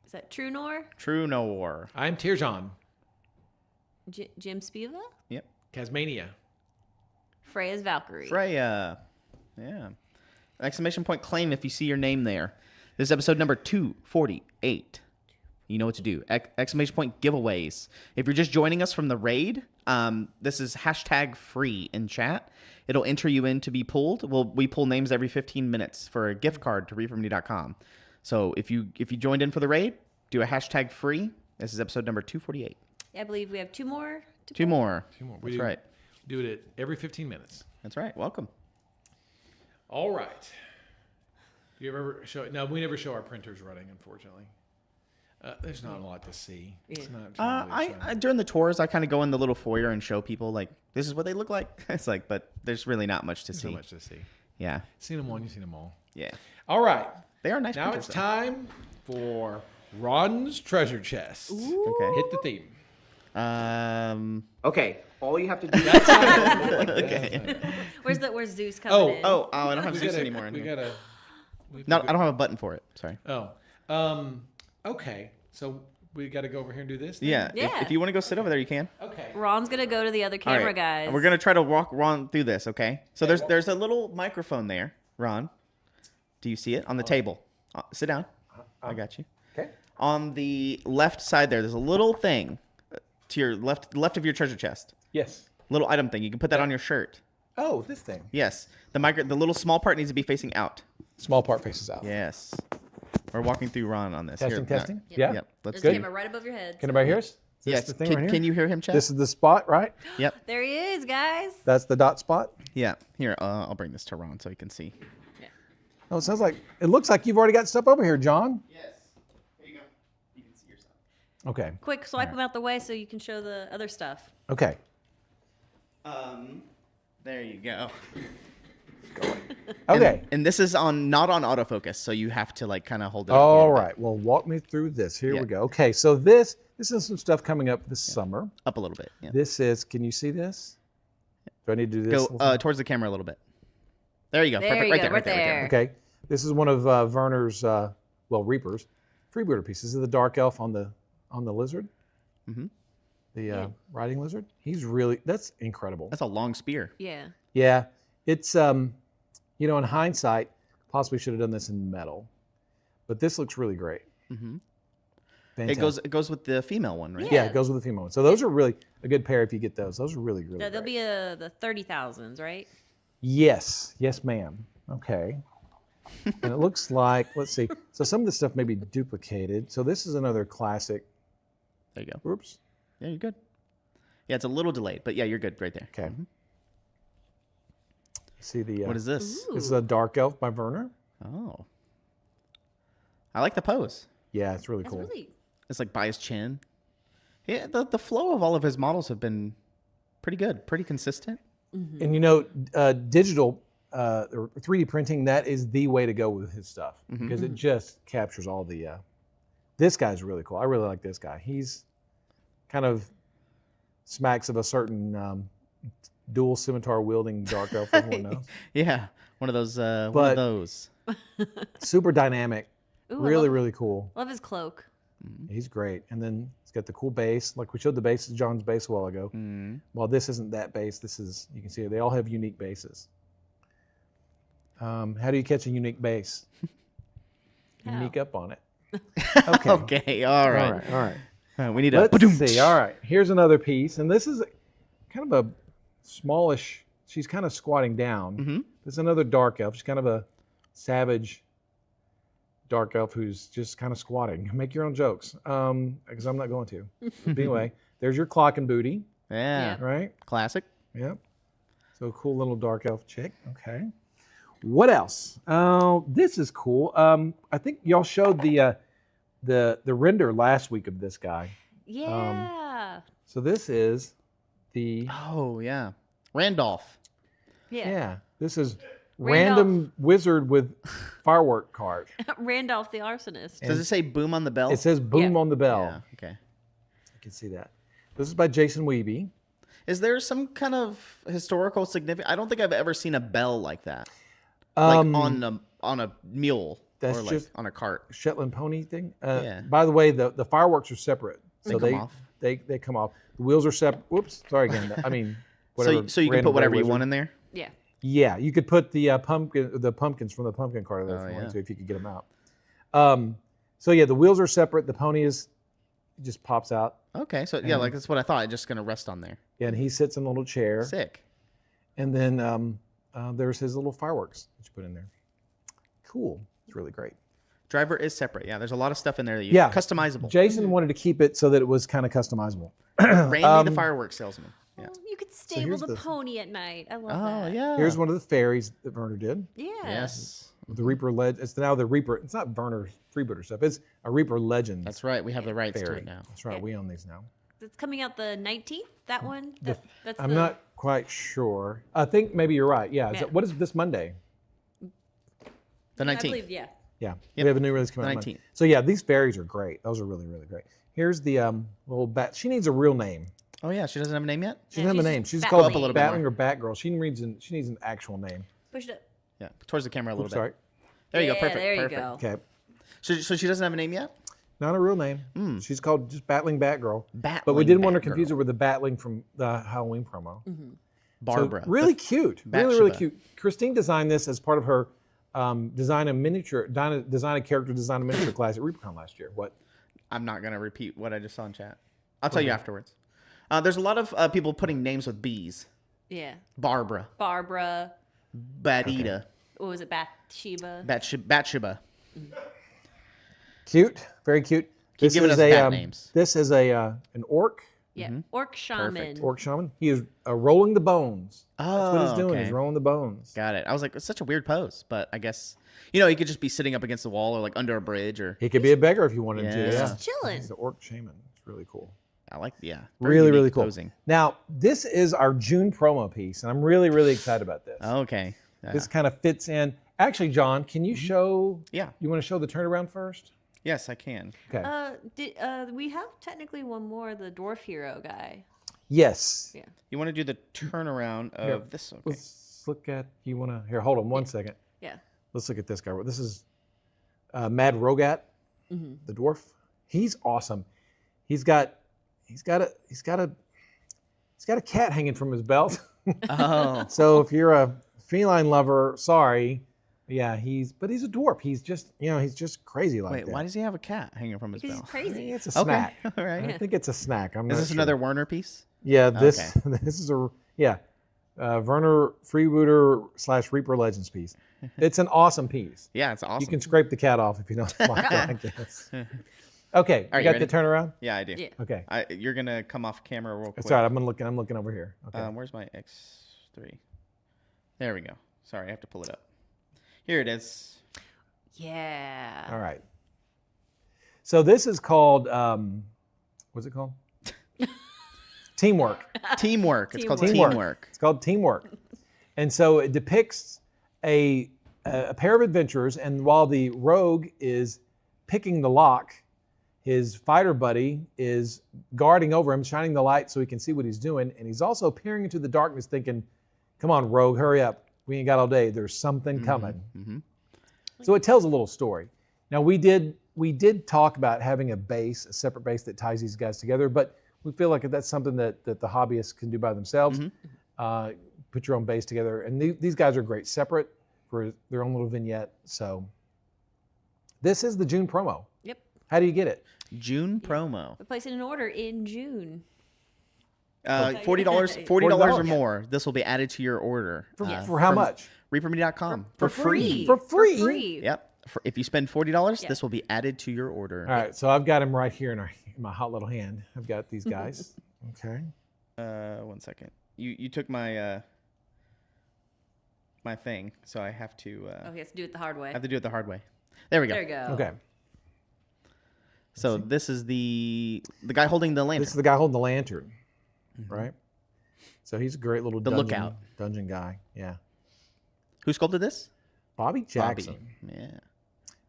[SPEAKER 3] Is that True Nor?
[SPEAKER 2] True Noir.
[SPEAKER 4] I'm Tirjan,
[SPEAKER 3] Jim Spiva?
[SPEAKER 2] Yep.
[SPEAKER 4] Casmania.
[SPEAKER 3] Freya's Valkyrie.
[SPEAKER 2] Freya. Yeah. Exclamation point claim if you see your name there. This is episode number 248. You know what to do. Exclamation point giveaways. If you're just joining us from the raid, this is hashtag free in chat. It'll enter you in to be pulled. We pull names every 15 minutes for a gift card to readfromd.com. So if you joined in for the raid, do a hashtag free. This is episode number 248.
[SPEAKER 3] I believe we have 2 more.
[SPEAKER 2] Two more.
[SPEAKER 4] We
[SPEAKER 2] That's right.
[SPEAKER 4] Do it at every 15 minutes.
[SPEAKER 2] That's right. Welcome.
[SPEAKER 4] All right. Do you ever show? No, we never show our printers running, unfortunately. There's not a lot to see. It's not really
[SPEAKER 2] I during the tours, I kind of go in the little foyer and show people like this is what they look like. It's like, but there's really not much to
[SPEAKER 4] so
[SPEAKER 2] see.
[SPEAKER 4] much to see.
[SPEAKER 2] Yeah,
[SPEAKER 4] Seen them one, you've seen them all.
[SPEAKER 2] yeah.
[SPEAKER 4] All right.
[SPEAKER 2] They are nice.
[SPEAKER 4] Now
[SPEAKER 2] printers,
[SPEAKER 4] it's
[SPEAKER 2] though.
[SPEAKER 4] time for Ron's treasure chest.
[SPEAKER 2] Okay.
[SPEAKER 4] Hit the theme.
[SPEAKER 2] Okay. All you have to do. Okay.
[SPEAKER 3] Where's Zeus coming in?
[SPEAKER 2] Oh, I don't have Zeus anymore in
[SPEAKER 4] We
[SPEAKER 2] here.
[SPEAKER 4] gotta.
[SPEAKER 2] No, I don't have a button for it. Sorry.
[SPEAKER 4] Oh. Okay. So we got to go over here and do this. then?
[SPEAKER 2] Yeah.
[SPEAKER 3] Yeah.
[SPEAKER 2] If you want to go sit over there, you can.
[SPEAKER 4] Okay.
[SPEAKER 3] Ron's gonna go to the other
[SPEAKER 2] All
[SPEAKER 3] camera
[SPEAKER 2] right.
[SPEAKER 3] guys.
[SPEAKER 2] And we're gonna try to walk Ron through this. Okay. So there's a little microphone there, Ron. Do you see it on the table? Sit down. I got you.
[SPEAKER 6] Okay.
[SPEAKER 2] On the left side there's a little thing. to your left of your treasure chest.
[SPEAKER 4] Yes.
[SPEAKER 2] Little item thing. You can put that on your shirt.
[SPEAKER 4] Oh, this thing.
[SPEAKER 2] Yes. The little small part needs to be facing out.
[SPEAKER 4] Small part faces out.
[SPEAKER 2] Yes. We're walking through Ron on this.
[SPEAKER 4] Testing,
[SPEAKER 2] Here,
[SPEAKER 4] testing.
[SPEAKER 3] Yep.
[SPEAKER 4] Yeah.
[SPEAKER 2] Yep. Let's
[SPEAKER 3] There's
[SPEAKER 2] do
[SPEAKER 3] a
[SPEAKER 2] it.
[SPEAKER 3] camera right above your head.
[SPEAKER 4] Can anybody hear us? Is this
[SPEAKER 2] Yes.
[SPEAKER 4] the thing right here?
[SPEAKER 2] Can you hear him, Chad?
[SPEAKER 4] This is the spot, right?
[SPEAKER 2] Yep.
[SPEAKER 3] There he is, guys.
[SPEAKER 4] That's the dot spot.
[SPEAKER 2] Yeah. Here, I'll bring this to Ron so he can see.
[SPEAKER 4] Oh, it looks like you've already got stuff over here, John.
[SPEAKER 2] Yes. Here you go. You can see yourself.
[SPEAKER 4] Okay.
[SPEAKER 3] Quick, swipe them out the way so you can show the other stuff.
[SPEAKER 4] Okay.
[SPEAKER 2] There you go.
[SPEAKER 4] Okay.
[SPEAKER 2] And this is not on autofocus, so you have to like kind of hold it.
[SPEAKER 4] All
[SPEAKER 2] up
[SPEAKER 4] right. Well, walk me through this. Here
[SPEAKER 2] Yeah.
[SPEAKER 4] we go. Okay. So this is some stuff coming up this summer.
[SPEAKER 2] up a little bit. Yeah.
[SPEAKER 4] This is. Can you see this? Do I need to do this?
[SPEAKER 2] Go towards the camera a little bit. There you go.
[SPEAKER 3] There
[SPEAKER 2] Perfect.
[SPEAKER 3] you
[SPEAKER 2] Right
[SPEAKER 3] go,
[SPEAKER 2] there. Right
[SPEAKER 3] right
[SPEAKER 2] there. Right there.
[SPEAKER 3] there.
[SPEAKER 4] Okay. This is one of Werner's, Reaper's freebooter pieces. This is the dark elf on the lizard.
[SPEAKER 2] Mhm.
[SPEAKER 4] The riding lizard. That's incredible.
[SPEAKER 2] That's a long spear.
[SPEAKER 3] Yeah.
[SPEAKER 4] Yeah. It's in hindsight, possibly should have done this in metal, but this looks really great.
[SPEAKER 2] Mm-hmm.
[SPEAKER 4] Fantastic.
[SPEAKER 2] It goes with the female one, right?
[SPEAKER 4] Yeah,
[SPEAKER 3] Yeah.
[SPEAKER 4] it goes with the female one. So those are really a good pair if you get those. Those are really, really
[SPEAKER 3] They'll
[SPEAKER 4] great.
[SPEAKER 3] be the 30,000s, right?
[SPEAKER 4] Yes, ma'am. Okay. And it looks like, let's see. So some of this stuff may be duplicated. So this is another classic.
[SPEAKER 2] There you go.
[SPEAKER 4] Oops.
[SPEAKER 2] Yeah, you're good. Yeah, it's a little delayed, but yeah, you're good right there.
[SPEAKER 4] Okay. See the.
[SPEAKER 2] What is this?
[SPEAKER 4] This is a Dark Elf by Werner.
[SPEAKER 2] Oh. I like the pose.
[SPEAKER 4] Yeah, it's really
[SPEAKER 3] That's
[SPEAKER 4] cool.
[SPEAKER 3] really
[SPEAKER 2] It's like by his chin. Yeah, the flow of all of his models have been pretty good, pretty consistent.
[SPEAKER 4] And digital or 3D printing, that is the way to go with his stuff because it just captures all the. This guy's really cool. I really like this guy. He's kind of smacks of a certain dual scimitar wielding dark elf. Everyone knows.
[SPEAKER 2] Yeah, one of those. One
[SPEAKER 4] But-
[SPEAKER 2] of those.
[SPEAKER 4] Super dynamic.
[SPEAKER 3] Ooh,
[SPEAKER 4] Really, really cool.
[SPEAKER 3] love his cloak.
[SPEAKER 4] He's great. And then he's got the cool bass. Like we showed the bass, John's bass a while ago. Well, this isn't that bass. This is, you can see they all have unique basses. How do you catch a unique bass? You
[SPEAKER 3] How?
[SPEAKER 4] sneak up on it. Okay.
[SPEAKER 2] Okay, all right.
[SPEAKER 4] All right.
[SPEAKER 2] We need a.
[SPEAKER 4] Let's see. All right. Here's another piece. And this is kind of a smallish, she's kind of squatting down.
[SPEAKER 2] Mhm.
[SPEAKER 4] There's another dark elf. She's kind of a savage dark elf who's just kind of squatting. Make your own jokes, because I'm not going to. But anyway, there's your clock and booty,
[SPEAKER 2] Yeah.
[SPEAKER 4] right?
[SPEAKER 2] Classic.
[SPEAKER 4] Yep. So cool little dark elf chick. Okay. What else? This is cool. I think y'all showed the render last week of this guy.
[SPEAKER 3] Yeah.
[SPEAKER 4] So this is the
[SPEAKER 2] Oh yeah, Randolph.
[SPEAKER 3] yeah.
[SPEAKER 4] This is
[SPEAKER 3] Randolph.
[SPEAKER 4] random wizard with firework card.
[SPEAKER 3] Randolph the arsonist.
[SPEAKER 2] Does it say boom on the bell?
[SPEAKER 4] It says boom
[SPEAKER 3] Yeah.
[SPEAKER 4] on the bell.
[SPEAKER 2] Yeah. Okay.
[SPEAKER 4] You can see that. This is by Jason Wiebe.
[SPEAKER 2] Is there some kind of historical significance? I don't think I've ever seen a bell like that, like on a mule
[SPEAKER 4] That's
[SPEAKER 2] or like
[SPEAKER 4] just-
[SPEAKER 2] on a cart.
[SPEAKER 4] Shetland pony thing.
[SPEAKER 2] Yeah.
[SPEAKER 4] By the way, the fireworks are separate.
[SPEAKER 2] They
[SPEAKER 4] So
[SPEAKER 2] come off.
[SPEAKER 4] They come off. The wheels are separate. Whoops. Sorry again. I mean, whatever.
[SPEAKER 2] So you can
[SPEAKER 4] random
[SPEAKER 2] put whatever
[SPEAKER 4] red
[SPEAKER 2] you
[SPEAKER 4] wizard.
[SPEAKER 2] want in there.
[SPEAKER 3] Yeah.
[SPEAKER 4] Yeah, you could put the pumpkins from the pumpkin cart there
[SPEAKER 2] Oh,
[SPEAKER 4] if you wanted
[SPEAKER 2] yeah.
[SPEAKER 4] to, if you could get them out. So yeah, the wheels are separate. The pony just pops out.
[SPEAKER 2] Okay, so yeah, like that's what I thought. It's just gonna rest on there.
[SPEAKER 4] Yeah, and he sits in a little chair.
[SPEAKER 2] Sick.
[SPEAKER 4] And then there's his little fireworks that you put in there. Cool. It's really great.
[SPEAKER 2] Driver is separate. Yeah, there's a lot of stuff in there that you
[SPEAKER 4] Yeah.
[SPEAKER 2] customizable.
[SPEAKER 4] Jason wanted to keep it so that it was kind of customizable.
[SPEAKER 2] Randy the fireworks salesman. Yeah.
[SPEAKER 3] Oh, you could stable
[SPEAKER 4] here's
[SPEAKER 3] the
[SPEAKER 4] the-
[SPEAKER 3] pony at night. I love
[SPEAKER 2] Oh
[SPEAKER 3] that.
[SPEAKER 2] yeah.
[SPEAKER 4] Here's one of the fairies that Werner did.
[SPEAKER 3] Yeah.
[SPEAKER 2] Yes.
[SPEAKER 4] The Reaper Legend. It's now the Reaper. It's not Werner's freebooter stuff. It's a Reaper Legend.
[SPEAKER 2] That's right. We have the rights to
[SPEAKER 4] fairy.
[SPEAKER 2] it now.
[SPEAKER 4] That's right. We own these now.
[SPEAKER 3] It's coming out the 19th. That one. That's
[SPEAKER 4] I'm
[SPEAKER 3] the,
[SPEAKER 4] not quite sure. I think maybe you're right. Yeah.
[SPEAKER 3] Yeah.
[SPEAKER 4] What is this Monday?
[SPEAKER 2] The
[SPEAKER 3] I
[SPEAKER 2] 19th.
[SPEAKER 3] believe. Yeah.
[SPEAKER 4] Yeah.
[SPEAKER 2] Yep.
[SPEAKER 4] We have a new release coming out.
[SPEAKER 2] 19th.
[SPEAKER 4] Monday. So yeah, these fairies are great. Those are really, really great. Here's the little bat. She needs a real name.
[SPEAKER 2] Oh yeah, she doesn't have a name yet.
[SPEAKER 4] She
[SPEAKER 3] Yeah,
[SPEAKER 4] doesn't have a
[SPEAKER 3] she's
[SPEAKER 4] name. She's
[SPEAKER 3] Batwing.
[SPEAKER 4] called
[SPEAKER 3] Up a
[SPEAKER 2] little bit
[SPEAKER 4] Batwing
[SPEAKER 2] more.
[SPEAKER 4] or Batgirl. She needs an actual name.
[SPEAKER 3] Push it up.
[SPEAKER 2] Yeah, towards the camera a little
[SPEAKER 4] Oops,
[SPEAKER 2] bit.
[SPEAKER 4] sorry.
[SPEAKER 2] There you go.
[SPEAKER 3] Yeah,
[SPEAKER 2] Perfect.
[SPEAKER 3] there you
[SPEAKER 2] Perfect.
[SPEAKER 3] go.
[SPEAKER 4] Okay.
[SPEAKER 2] So she doesn't have a name yet.
[SPEAKER 4] Not a real name. She's called just Battling Batgirl. But we
[SPEAKER 2] Battling
[SPEAKER 4] didn't want to
[SPEAKER 2] Batgirl.
[SPEAKER 4] confuse her with the Battling from the Halloween promo.
[SPEAKER 2] Barbara.
[SPEAKER 4] So really cute. Really, really
[SPEAKER 2] Bathsheba.
[SPEAKER 4] cute. Christine designed this as part of her design a character design a miniature class at ReaperCon last year. What?
[SPEAKER 2] I'm not gonna repeat what I just saw in chat. I'll tell you afterwards. There's a lot of people putting names with B's.
[SPEAKER 3] Yeah.
[SPEAKER 2] Barbara,
[SPEAKER 3] Barbara.
[SPEAKER 2] Batida,
[SPEAKER 3] What was it? Bathsheba.
[SPEAKER 2] Bathsheba.
[SPEAKER 7] Cute, very cute.
[SPEAKER 2] Keep giving us bat names.
[SPEAKER 7] This is an orc.
[SPEAKER 3] Yeah.
[SPEAKER 2] Mm-hmm.
[SPEAKER 3] Orc shaman.
[SPEAKER 2] Perfect.
[SPEAKER 7] Orc shaman. He is rolling the bones. That's what he's doing.
[SPEAKER 2] okay.
[SPEAKER 7] He's rolling the bones.
[SPEAKER 2] Got it. I was like, it's such a weird pose, but I guess he could just be sitting up against the wall or like under a bridge or.
[SPEAKER 7] He could be a beggar if you wanted to.
[SPEAKER 2] Yeah.
[SPEAKER 7] Yeah.
[SPEAKER 3] Just chilling.
[SPEAKER 7] He's the orc shaman. It's really cool.
[SPEAKER 2] I like very
[SPEAKER 7] Really,
[SPEAKER 2] unique
[SPEAKER 7] really cool.
[SPEAKER 2] posing.
[SPEAKER 7] Now, this is our June promo piece, and I'm really, really excited about this.
[SPEAKER 2] Okay. Yeah.
[SPEAKER 7] This kind of fits in. Actually, John, can you show?
[SPEAKER 2] Yeah.
[SPEAKER 7] You want to show the turnaround first?
[SPEAKER 2] Yes, I can.
[SPEAKER 7] Okay.
[SPEAKER 3] We have technically one more, the dwarf hero guy.
[SPEAKER 7] Yes.
[SPEAKER 3] Yeah.
[SPEAKER 2] You want to do the turnaround of
[SPEAKER 7] Here,
[SPEAKER 2] this? Okay.
[SPEAKER 7] Let's look at. You want to? Here, hold on 1 second.
[SPEAKER 3] Yeah.
[SPEAKER 7] Let's look at this guy. This is Mad Rogat, the dwarf. He's awesome. He's got a cat hanging from his belt.
[SPEAKER 2] Oh.
[SPEAKER 7] So if you're a feline lover, sorry. Yeah, he's a dwarf. He's just, he's just crazy like
[SPEAKER 2] Wait,
[SPEAKER 7] that.
[SPEAKER 2] why does he have a cat hanging from his
[SPEAKER 3] Because he's
[SPEAKER 2] belt?
[SPEAKER 3] crazy.
[SPEAKER 7] It's a
[SPEAKER 2] Okay.
[SPEAKER 7] snack.
[SPEAKER 2] All right.
[SPEAKER 7] I think it's a snack. I'm
[SPEAKER 2] Is
[SPEAKER 7] not
[SPEAKER 2] this
[SPEAKER 7] sure.
[SPEAKER 2] another Werner piece?
[SPEAKER 7] Yeah, this
[SPEAKER 2] Okay.
[SPEAKER 7] this is Werner Freebooter / Reaper Legends piece. It's an awesome piece.
[SPEAKER 2] Yeah, it's awesome.
[SPEAKER 7] You can scrape the cat off if you don't like it, I guess. Okay,
[SPEAKER 2] All right,
[SPEAKER 7] you got
[SPEAKER 2] you
[SPEAKER 7] the turnaround?
[SPEAKER 2] Yeah, I do.
[SPEAKER 3] Yeah.
[SPEAKER 7] Okay.
[SPEAKER 2] You're gonna come off camera real quick.
[SPEAKER 7] It's all right. I'm looking over here. Okay.
[SPEAKER 2] Where's my X3? There we go. Sorry, I have to pull it up. Here it is.
[SPEAKER 3] Yeah.
[SPEAKER 7] All right. So this is called what's it called? Teamwork.
[SPEAKER 2] Teamwork. It's called
[SPEAKER 3] Teamwork.
[SPEAKER 2] teamwork.
[SPEAKER 7] It's called Teamwork. And so it depicts a pair of adventurers, and while the rogue is picking the lock, his fighter buddy is guarding over him, shining the light so he can see what he's doing, and he's also peering into the darkness thinking, come on, rogue, hurry up. We ain't got all day. There's something coming.
[SPEAKER 2] Mm-hmm.
[SPEAKER 7] So it tells a little story. Now we did talk about having a separate base that ties these guys together, but we feel like that's something that the hobbyists can do by themselves. Put your own base together, and these guys are great separate for their own little vignette. So this is the June promo.
[SPEAKER 3] Yep.
[SPEAKER 7] How do you get it?
[SPEAKER 2] June promo.
[SPEAKER 3] We're placing an order in June.
[SPEAKER 2] $40 or
[SPEAKER 7] $40.
[SPEAKER 2] more. This will be added to your order.
[SPEAKER 7] For how much?
[SPEAKER 2] ReaperMe.com. For free.
[SPEAKER 7] For free?
[SPEAKER 3] For free.
[SPEAKER 2] Yep. If you spend $40,
[SPEAKER 3] Yeah.
[SPEAKER 2] this will be added to your order.
[SPEAKER 7] All right, so I've got him right here in my hot little hand. I've got these guys. Okay.
[SPEAKER 2] 1 second. You took my my thing, so I have to.
[SPEAKER 3] Oh, he has to do it the hard way.
[SPEAKER 2] I have to do it the hard way. There we go.
[SPEAKER 3] There you go.
[SPEAKER 7] Okay.
[SPEAKER 2] So this is the guy holding the lantern.
[SPEAKER 7] This is the guy holding the lantern, right? So he's a great little dungeon guy. Yeah.
[SPEAKER 2] Who sculpted this?
[SPEAKER 7] Bobby Jackson.
[SPEAKER 2] Bobby. Yeah.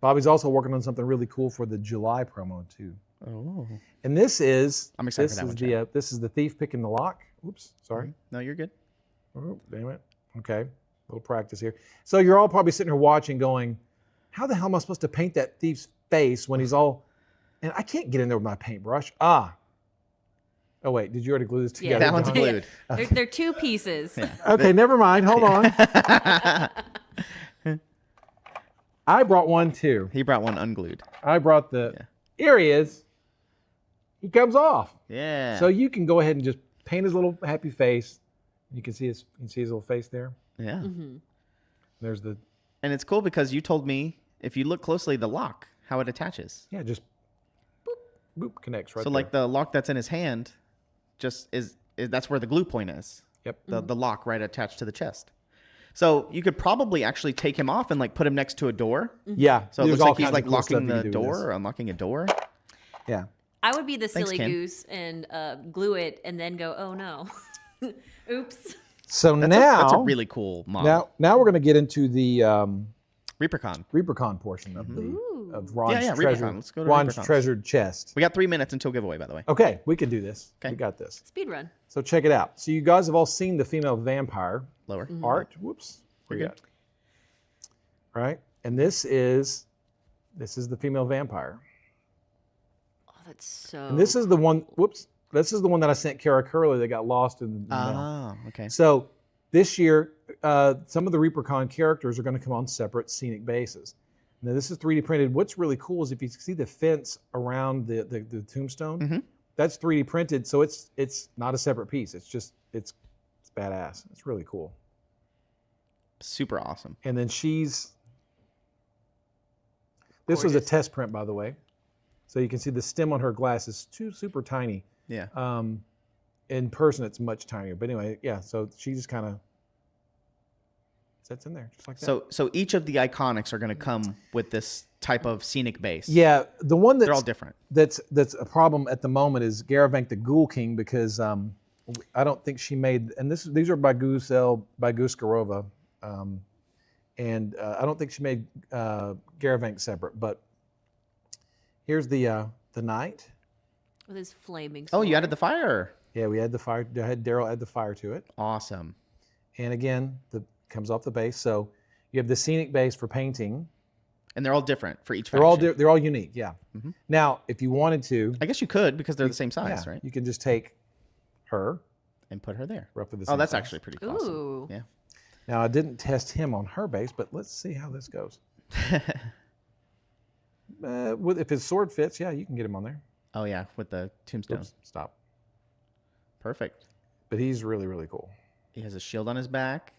[SPEAKER 7] Bobby's also working on something really cool for the July promo too.
[SPEAKER 2] Oh.
[SPEAKER 7] And this is
[SPEAKER 2] I'm excited for that one, Chad.
[SPEAKER 7] this is the thief picking the lock. Oops, sorry.
[SPEAKER 2] No, you're good.
[SPEAKER 7] Oh, damn it. Okay, a little practice here. So you're all probably sitting here watching, going, "How the hell am I supposed to paint that thief's face when he's all?" And I can't get in there with my paintbrush. Oh wait, did you already glue this together?
[SPEAKER 2] that one's
[SPEAKER 7] John?
[SPEAKER 2] glued.
[SPEAKER 3] They're two pieces.
[SPEAKER 7] Okay, never mind. Hold on. I brought one too.
[SPEAKER 2] He brought one unglued.
[SPEAKER 7] I brought Here he is. He comes off.
[SPEAKER 2] Yeah.
[SPEAKER 7] So you can go ahead and just paint his little happy face. You can see his little face there.
[SPEAKER 2] Yeah.
[SPEAKER 7] There's the
[SPEAKER 2] And it's cool because you told me if you look closely, the lock, how it attaches.
[SPEAKER 7] just boop connects right
[SPEAKER 2] So
[SPEAKER 7] there.
[SPEAKER 2] like the lock that's in his hand, just is that's where the glue point is.
[SPEAKER 7] Yep.
[SPEAKER 2] The lock right attached to the chest. So you could probably actually take him off and like put him next to a door.
[SPEAKER 7] Yeah.
[SPEAKER 2] So it
[SPEAKER 7] there's
[SPEAKER 2] looks
[SPEAKER 7] all
[SPEAKER 2] like he's
[SPEAKER 7] kinds of
[SPEAKER 2] like
[SPEAKER 7] cool stuff
[SPEAKER 2] locking
[SPEAKER 7] you
[SPEAKER 2] the
[SPEAKER 7] can do with
[SPEAKER 2] door
[SPEAKER 7] this.
[SPEAKER 2] or unlocking a door.
[SPEAKER 7] Yeah.
[SPEAKER 3] I would be the
[SPEAKER 2] Thanks,
[SPEAKER 3] silly
[SPEAKER 2] Ken.
[SPEAKER 3] goose and glue it and then go, oh no. Oops.
[SPEAKER 7] So
[SPEAKER 2] That's a really cool model.
[SPEAKER 7] now we're going to get into the
[SPEAKER 2] ReaperCon.
[SPEAKER 7] ReaperCon portion of Ron's
[SPEAKER 2] Yeah,
[SPEAKER 7] treasure,
[SPEAKER 2] ReaperCon. Let's go to
[SPEAKER 7] Ron's
[SPEAKER 2] ReaperCon.
[SPEAKER 7] treasured chest.
[SPEAKER 2] We got 3 minutes until giveaway, by the way.
[SPEAKER 7] Okay, we can do this.
[SPEAKER 2] Okay.
[SPEAKER 7] We got this.
[SPEAKER 3] Speed run.
[SPEAKER 7] So check it out. So you guys have all seen the female vampire
[SPEAKER 2] Lower.
[SPEAKER 7] art. Whoops.
[SPEAKER 2] You're
[SPEAKER 7] Where you
[SPEAKER 2] good.
[SPEAKER 7] at? Right? And this is the female vampire.
[SPEAKER 3] Oh, that's so.
[SPEAKER 7] And this is the one. Whoops. This is the one that I sent Kara Curley that got lost in the mail.
[SPEAKER 2] Ah, okay.
[SPEAKER 7] So this year, some of the ReaperCon characters are going to come on separate scenic bases. Now this is 3D printed. What's really cool is if you see the fence around the tombstone, that's 3D printed, so it's not a separate piece. It's badass. It's really cool.
[SPEAKER 2] Super awesome.
[SPEAKER 7] And then this was a test print, by the way. So you can see the stem on her glass is super tiny.
[SPEAKER 2] Yeah.
[SPEAKER 7] In person, it's much tinier. But anyway, yeah. So she just kind of sits in there just like that.
[SPEAKER 2] So each of the iconics are going to come with this type of scenic base.
[SPEAKER 7] Yeah, the one
[SPEAKER 2] They're all different.
[SPEAKER 7] that's a problem at the moment is Garavank the Ghoul King, because I don't think she made, and these are by Guskarova, and I don't think she made Garavank separate. But here's the knight.
[SPEAKER 3] With his flaming
[SPEAKER 2] Oh,
[SPEAKER 3] sword.
[SPEAKER 2] you added the fire.
[SPEAKER 7] Yeah, we had the fire. I had Daryl add the fire to it,
[SPEAKER 2] Awesome.
[SPEAKER 7] and again, comes off the base. So you have the scenic base for painting.
[SPEAKER 2] And they're all different for each
[SPEAKER 7] They're all
[SPEAKER 2] faction.
[SPEAKER 7] they're all unique. Yeah.
[SPEAKER 2] Mhm.
[SPEAKER 7] Now, if you wanted to,
[SPEAKER 2] I guess you could because they're the same size,
[SPEAKER 7] yeah,
[SPEAKER 2] right?
[SPEAKER 7] you can just take her,
[SPEAKER 2] And put her there.
[SPEAKER 7] roughly the same.
[SPEAKER 2] Oh, that's
[SPEAKER 7] size.
[SPEAKER 2] actually pretty awesome.
[SPEAKER 3] Ooh.
[SPEAKER 2] Yeah.
[SPEAKER 7] Now, I didn't test him on her base, but let's see how this goes. If his sword fits, yeah, you can get him on there.
[SPEAKER 2] Oh yeah, with the tombstone.
[SPEAKER 7] Oops, stop.
[SPEAKER 2] Perfect.
[SPEAKER 7] But he's really, really cool.
[SPEAKER 2] He has a shield on his back.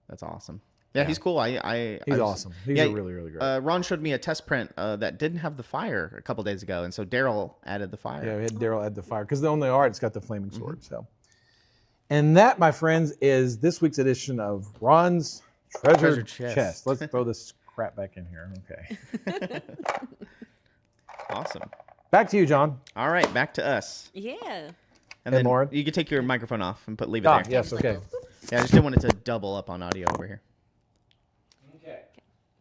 [SPEAKER 2] That's awesome. Yeah,
[SPEAKER 7] Yeah.
[SPEAKER 2] he's cool.
[SPEAKER 7] He's
[SPEAKER 2] was-
[SPEAKER 7] awesome. These
[SPEAKER 2] yeah,
[SPEAKER 7] are really, really great.
[SPEAKER 2] Ron showed me a test print that didn't have the fire a couple days ago, and so Daryl added the fire.
[SPEAKER 7] Yeah, we had Daryl add the fire because on the art it's got the flaming sword. So, and that, my friends, is this week's edition of Ron's Treasure
[SPEAKER 2] Chest.
[SPEAKER 7] Chest. Let's throw this crap back in here. Okay.
[SPEAKER 2] Awesome.
[SPEAKER 7] Back to you, John.
[SPEAKER 2] All right, back to us.
[SPEAKER 3] Yeah.
[SPEAKER 2] And then
[SPEAKER 7] Lauren?
[SPEAKER 2] you can take your microphone off and leave it there.
[SPEAKER 7] Yes. Okay.
[SPEAKER 2] Yeah, I just didn't want it to double up on audio over here.
[SPEAKER 4] Okay.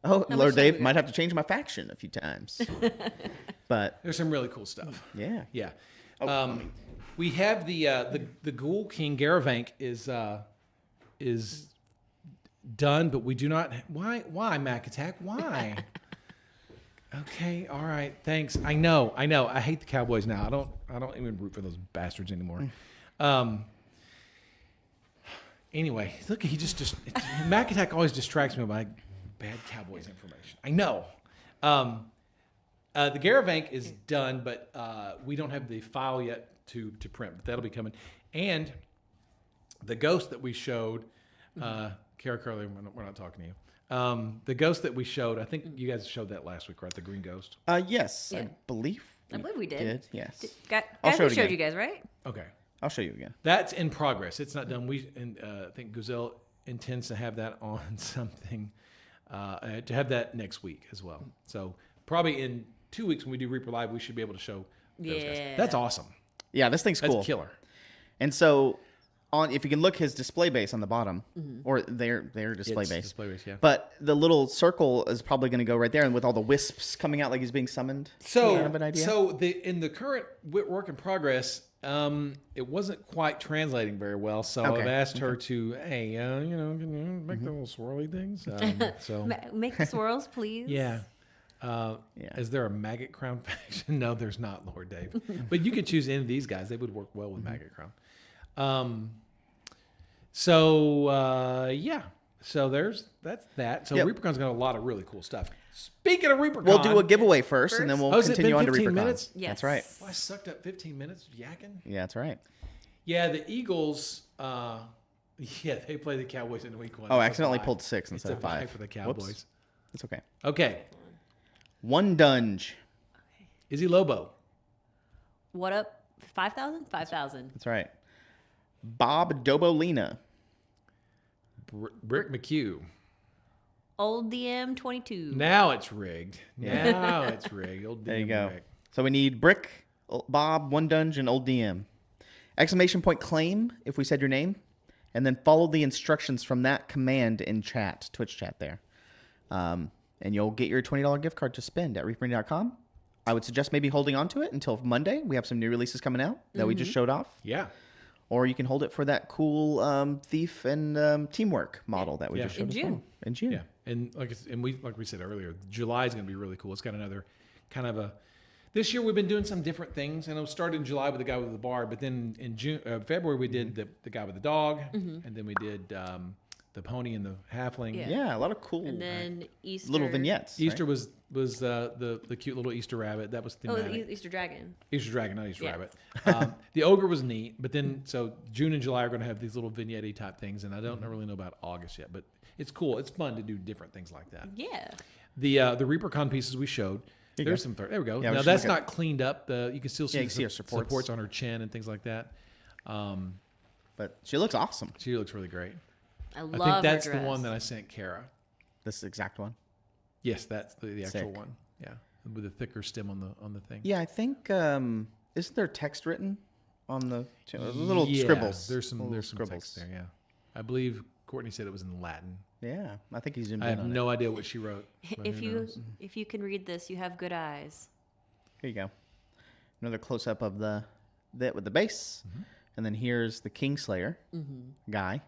[SPEAKER 2] Oh,
[SPEAKER 3] How
[SPEAKER 2] Lord
[SPEAKER 3] much time
[SPEAKER 2] Dave
[SPEAKER 3] we
[SPEAKER 2] might
[SPEAKER 3] got?
[SPEAKER 2] have to change my faction a few times. But
[SPEAKER 4] There's some really cool stuff.
[SPEAKER 2] yeah.
[SPEAKER 4] Yeah. We have the Ghoul King Garavank is done, but we do not. Why Mac Attack? Why? Okay. All right. Thanks. I know. I hate the Cowboys now. I don't even root for those bastards anymore. Anyway, look, he just Mac Attack always distracts me by bad Cowboys information. I know. The Garavank is done, but we don't have the file yet to print, but that'll be coming. And the ghost that we showed, Kara Curley, we're not talking to you. The ghost that we showed, I think you guys showed that last week, right? The green ghost.
[SPEAKER 2] Yes,
[SPEAKER 3] Yeah.
[SPEAKER 2] I believe.
[SPEAKER 3] I believe we did.
[SPEAKER 2] Yes.
[SPEAKER 3] Guys,
[SPEAKER 2] I'll show
[SPEAKER 3] we
[SPEAKER 2] it
[SPEAKER 3] showed
[SPEAKER 2] again.
[SPEAKER 3] you guys, right?
[SPEAKER 4] Okay.
[SPEAKER 2] I'll show you again.
[SPEAKER 4] That's in progress. It's not done. I think Gazelle intends to have that on something, to have that next week as well. So probably in 2 weeks when we do Reaper Live, we should be able to show those guys.
[SPEAKER 3] Yeah.
[SPEAKER 4] That's awesome.
[SPEAKER 2] Yeah, this thing's
[SPEAKER 4] That's
[SPEAKER 2] cool.
[SPEAKER 4] killer.
[SPEAKER 2] And so, if you can look his display base on the bottom, or their display
[SPEAKER 4] It's
[SPEAKER 2] base.
[SPEAKER 4] display base, yeah.
[SPEAKER 2] But the little circle is probably going to go right there, and with all the wisps coming out like he's being summoned.
[SPEAKER 4] So,
[SPEAKER 2] Kind of an idea?
[SPEAKER 4] in the current work in progress, it wasn't quite translating very well. So
[SPEAKER 2] Okay.
[SPEAKER 4] I've asked her to, hey, can you make the little swirly things? So
[SPEAKER 3] Make the swirls, please.
[SPEAKER 4] yeah.
[SPEAKER 2] Yeah.
[SPEAKER 4] Is there a maggot crown faction? No, there's not, Lord Dave. But you could choose any of these guys; they would work well with maggot crown. Yeah. So that's that. So
[SPEAKER 2] Yep.
[SPEAKER 4] ReaperCon's got a lot of really cool stuff. Speaking of ReaperCon,
[SPEAKER 2] We'll do a giveaway first, and then we'll
[SPEAKER 4] Oh, has it
[SPEAKER 2] continue
[SPEAKER 4] been
[SPEAKER 2] on to
[SPEAKER 4] 15
[SPEAKER 2] ReaperCon.
[SPEAKER 4] minutes?
[SPEAKER 3] Yes.
[SPEAKER 2] That's right.
[SPEAKER 4] Well, I sucked up 15 minutes of yakking.
[SPEAKER 2] Yeah, that's right.
[SPEAKER 4] Yeah, the Eagles. Yeah, they play the Cowboys in week 1.
[SPEAKER 2] Oh,
[SPEAKER 4] It's
[SPEAKER 2] I
[SPEAKER 4] a
[SPEAKER 2] accidentally
[SPEAKER 4] bye.
[SPEAKER 2] pulled 6
[SPEAKER 4] It's
[SPEAKER 2] instead
[SPEAKER 4] a
[SPEAKER 2] of
[SPEAKER 4] bye
[SPEAKER 2] 5.
[SPEAKER 4] for the
[SPEAKER 2] Whoops.
[SPEAKER 4] Cowboys.
[SPEAKER 2] It's okay.
[SPEAKER 4] Okay,
[SPEAKER 2] One dunge.
[SPEAKER 4] Izzy Lobo.
[SPEAKER 3] What up? 5,000? 5,000.
[SPEAKER 2] That's right. Bob Dobolina.
[SPEAKER 4] Brick McHugh.
[SPEAKER 3] Old DM 22.
[SPEAKER 4] Now it's rigged. Now it's rigged. Old
[SPEAKER 2] There you
[SPEAKER 4] DM
[SPEAKER 2] go.
[SPEAKER 4] Rick.
[SPEAKER 2] So we need Brick, Bob, One Dunge, and Old DM. Exclamation point claim if we said your name, and then follow the instructions from that command in chat, Twitch chat there. And you'll get your $20 gift card to spend at reapercon.com. I would suggest maybe holding on to it until Monday. We have some new releases coming out that we just showed off.
[SPEAKER 4] Yeah.
[SPEAKER 2] Or you can hold it for that cool thief and teamwork model that we
[SPEAKER 4] Yeah.
[SPEAKER 2] just showed
[SPEAKER 3] In
[SPEAKER 2] as
[SPEAKER 3] June.
[SPEAKER 2] well. In June.
[SPEAKER 4] Yeah, and like we said earlier, July is going to be really cool. It's got another kind of a. This year we've been doing some different things, and it started in July with the guy with the bar, but then in February we did the guy with the dog, and then we did the pony and the halfling.
[SPEAKER 3] Yeah.
[SPEAKER 2] Yeah, a lot of cool
[SPEAKER 3] And then Easter.
[SPEAKER 2] little vignettes.
[SPEAKER 4] Easter
[SPEAKER 2] right?
[SPEAKER 4] was the cute little Easter rabbit. That was
[SPEAKER 3] Oh,
[SPEAKER 4] thematic.
[SPEAKER 3] the Easter dragon.
[SPEAKER 4] Easter dragon, not Easter
[SPEAKER 3] Yeah.
[SPEAKER 4] rabbit. The ogre was neat, but then so June and July are going to have these little vignette type things, and I don't really know about August yet, but it's cool. It's fun to do different things like that.
[SPEAKER 3] Yeah.
[SPEAKER 4] The ReaperCon pieces we showed.
[SPEAKER 2] you
[SPEAKER 4] There's
[SPEAKER 2] go.
[SPEAKER 4] some. There we go.
[SPEAKER 2] Yeah, we
[SPEAKER 4] now
[SPEAKER 2] should
[SPEAKER 4] that's
[SPEAKER 2] look
[SPEAKER 4] not cleaned up. You can still see
[SPEAKER 2] you
[SPEAKER 4] the
[SPEAKER 2] can see her supports.
[SPEAKER 4] on her chin and things like that.
[SPEAKER 2] But she looks awesome.
[SPEAKER 4] She looks really great.
[SPEAKER 3] I
[SPEAKER 4] I
[SPEAKER 3] love
[SPEAKER 4] think that's
[SPEAKER 3] her
[SPEAKER 4] the
[SPEAKER 3] dress.
[SPEAKER 4] one that I sent Kara.
[SPEAKER 2] This exact one.
[SPEAKER 4] Yes, that's the actual
[SPEAKER 2] Sick.
[SPEAKER 4] one. Yeah, with the thicker stem on the thing.
[SPEAKER 2] Yeah, I think isn't there text written on the little
[SPEAKER 4] Yeah,
[SPEAKER 2] scribbles?
[SPEAKER 4] There's some
[SPEAKER 2] Little
[SPEAKER 4] text there. Yeah, I believe Courtney said it was in Latin.
[SPEAKER 2] Yeah, I think he's in.
[SPEAKER 4] I have no idea what she wrote. but
[SPEAKER 3] If
[SPEAKER 4] who
[SPEAKER 3] you
[SPEAKER 4] knows?
[SPEAKER 3] if you can read this, you have good eyes.
[SPEAKER 2] Here you go. Another close up of that with the base, and then here's the Kingslayer guy.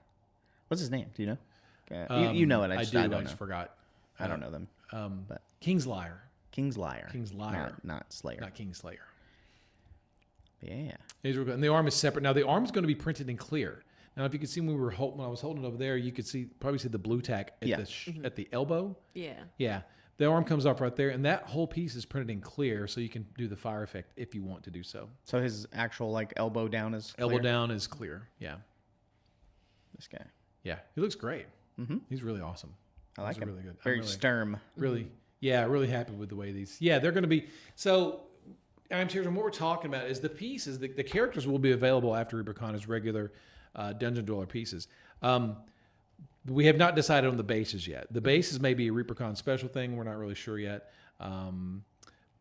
[SPEAKER 2] What's his name? Do you know? You know it. I
[SPEAKER 4] do.
[SPEAKER 2] don't
[SPEAKER 4] I
[SPEAKER 2] know.
[SPEAKER 4] just forgot.
[SPEAKER 2] I don't know them. But
[SPEAKER 4] King's Liar,
[SPEAKER 2] King's Liar.
[SPEAKER 4] King's Liar.
[SPEAKER 2] Not Slayer.
[SPEAKER 4] not Kingslayer.
[SPEAKER 2] Yeah.
[SPEAKER 4] These were good. And the arm is separate. Now the arm's going to be printed in clear. Now, if you could see when when I was holding it over there, you could probably see the blue tack at
[SPEAKER 2] Yeah.
[SPEAKER 4] at the elbow.
[SPEAKER 3] Yeah.
[SPEAKER 4] Yeah, the arm comes off right there, and that whole piece is printed in clear, so you can do the fire effect if you want to do so.
[SPEAKER 2] So his actual like elbow down is
[SPEAKER 4] Elbow
[SPEAKER 2] clear?
[SPEAKER 4] down is clear. Yeah,
[SPEAKER 2] This guy.
[SPEAKER 4] yeah, he looks great. He's really awesome.
[SPEAKER 2] I like
[SPEAKER 4] He's
[SPEAKER 2] him.
[SPEAKER 4] really good. I'm
[SPEAKER 2] Very
[SPEAKER 4] really-
[SPEAKER 2] stern.
[SPEAKER 4] Really, yeah, really happy with the way these. Yeah, they're going to be so. I'm serious. And what we're talking about is the pieces. The characters will be available after ReaperCon as regular Dungeon Dweller pieces. We have not decided on the bases yet. The bases may be a ReaperCon special thing. We're not really sure yet.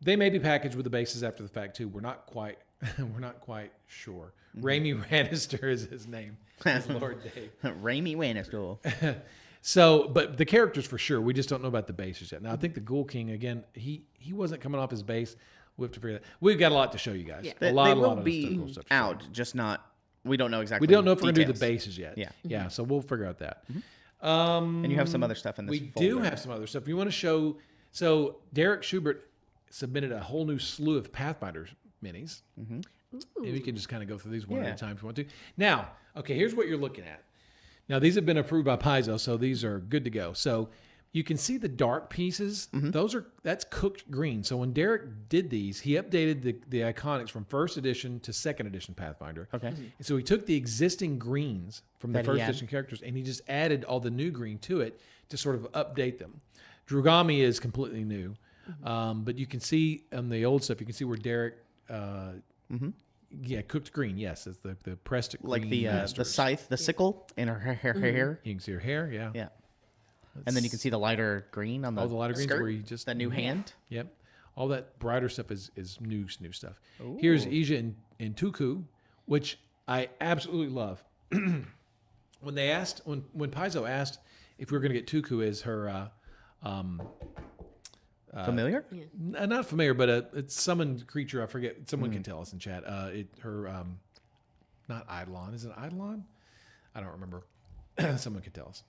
[SPEAKER 4] They may be packaged with the bases after the fact too. We're not quite. We're not quite sure. Raimi Rannister is his name. Is Lord Dave.
[SPEAKER 2] Raimi Wannister.
[SPEAKER 4] So, but the characters for sure. We just don't know about the bases yet. Now, I think the Ghoul King again. He wasn't coming off his base. We have to figure that. We've got a lot to show you guys.
[SPEAKER 3] Yeah.
[SPEAKER 2] They
[SPEAKER 4] A lot
[SPEAKER 2] will
[SPEAKER 4] of
[SPEAKER 2] be
[SPEAKER 4] cool stuff to show.
[SPEAKER 2] out, just not. We don't know exactly.
[SPEAKER 4] We don't know if we're gonna do the
[SPEAKER 2] details.
[SPEAKER 4] bases yet.
[SPEAKER 2] Yeah.
[SPEAKER 4] Yeah. So we'll figure out that.
[SPEAKER 2] And you have some other stuff in this.
[SPEAKER 4] We do
[SPEAKER 2] folder.
[SPEAKER 4] have some other stuff. We want to show. So Derek Schubert submitted a whole new slew of Pathfinder minis. And we can just kind of go through these one at
[SPEAKER 2] Yeah.
[SPEAKER 4] a time if you want to. Now, okay, here's what you're looking at. Now, these have been approved by Paizo, so these are good to go. So you can see the dark pieces. That's cooked green. So when Derek did these, he updated the iconics from first edition to second edition Pathfinder.
[SPEAKER 2] Okay.
[SPEAKER 4] And so he took the existing greens from the
[SPEAKER 2] That he
[SPEAKER 4] first
[SPEAKER 2] had.
[SPEAKER 4] edition characters and he just added all the new green to it to sort of update them. Drugami is completely new. But you can see on the old stuff, you can see where Derek, cooked green. Yes, it's the pressed
[SPEAKER 2] Like
[SPEAKER 4] green
[SPEAKER 2] the
[SPEAKER 4] masters.
[SPEAKER 2] scythe, the sickle in her hair.
[SPEAKER 4] You can see her hair, yeah.
[SPEAKER 2] Yeah. And then you can see the lighter green on the
[SPEAKER 4] All the lighter greens
[SPEAKER 2] skirt,
[SPEAKER 4] where you just
[SPEAKER 2] that new hand.
[SPEAKER 4] Yep. All that brighter stuff is new stuff. Here's Ija and Tuku, which I absolutely love. When Paizo asked if we were going to get Tuku as her
[SPEAKER 2] Familiar?
[SPEAKER 4] not familiar, but a summoned creature. I forget. Someone can tell us in chat. Not Eidolon. Is it Eidolon? I don't remember. Someone could tell us.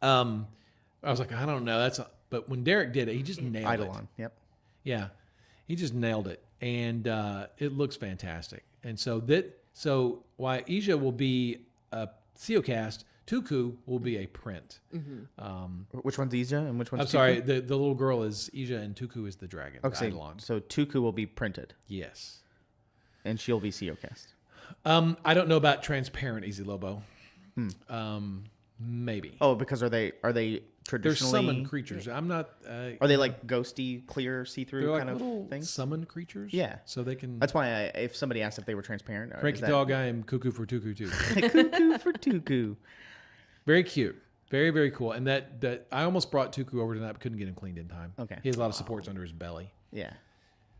[SPEAKER 4] I was like, I don't know. But when Derek did it, he just nailed it.
[SPEAKER 2] Eidolon. Yep.
[SPEAKER 4] Yeah, he just nailed it, and it looks fantastic. And so why Ija will be a Theocast, Tuku will be a print.
[SPEAKER 2] Which one's Ija and which one's
[SPEAKER 4] I'm sorry, the little girl is Ija and Tuku is the dragon.
[SPEAKER 2] Okay,
[SPEAKER 4] Eidolon.
[SPEAKER 2] so Tuku will be printed
[SPEAKER 4] Yes.
[SPEAKER 2] and she'll be Theocast.
[SPEAKER 4] I don't know about transparent Easy Lobo. Maybe.
[SPEAKER 2] Oh, because are they
[SPEAKER 4] They're
[SPEAKER 2] traditionally
[SPEAKER 4] summoned creatures. I'm not.
[SPEAKER 2] Are they like ghosty, clear,
[SPEAKER 4] they're
[SPEAKER 2] see-through
[SPEAKER 4] like
[SPEAKER 2] kind of
[SPEAKER 4] little
[SPEAKER 2] things?
[SPEAKER 4] summoned creatures.
[SPEAKER 2] Yeah.
[SPEAKER 4] So they can.
[SPEAKER 2] That's why if somebody asked if they were transparent,
[SPEAKER 4] Cranky dog. I am cuckoo for Tuku too.
[SPEAKER 2] Cuckoo for Tuku.
[SPEAKER 4] Very cute. Very, very cool. And that I almost brought Tuku over tonight, but couldn't get him cleaned in time.
[SPEAKER 2] Okay.
[SPEAKER 4] He has a lot of supports under his belly.
[SPEAKER 2] Yeah.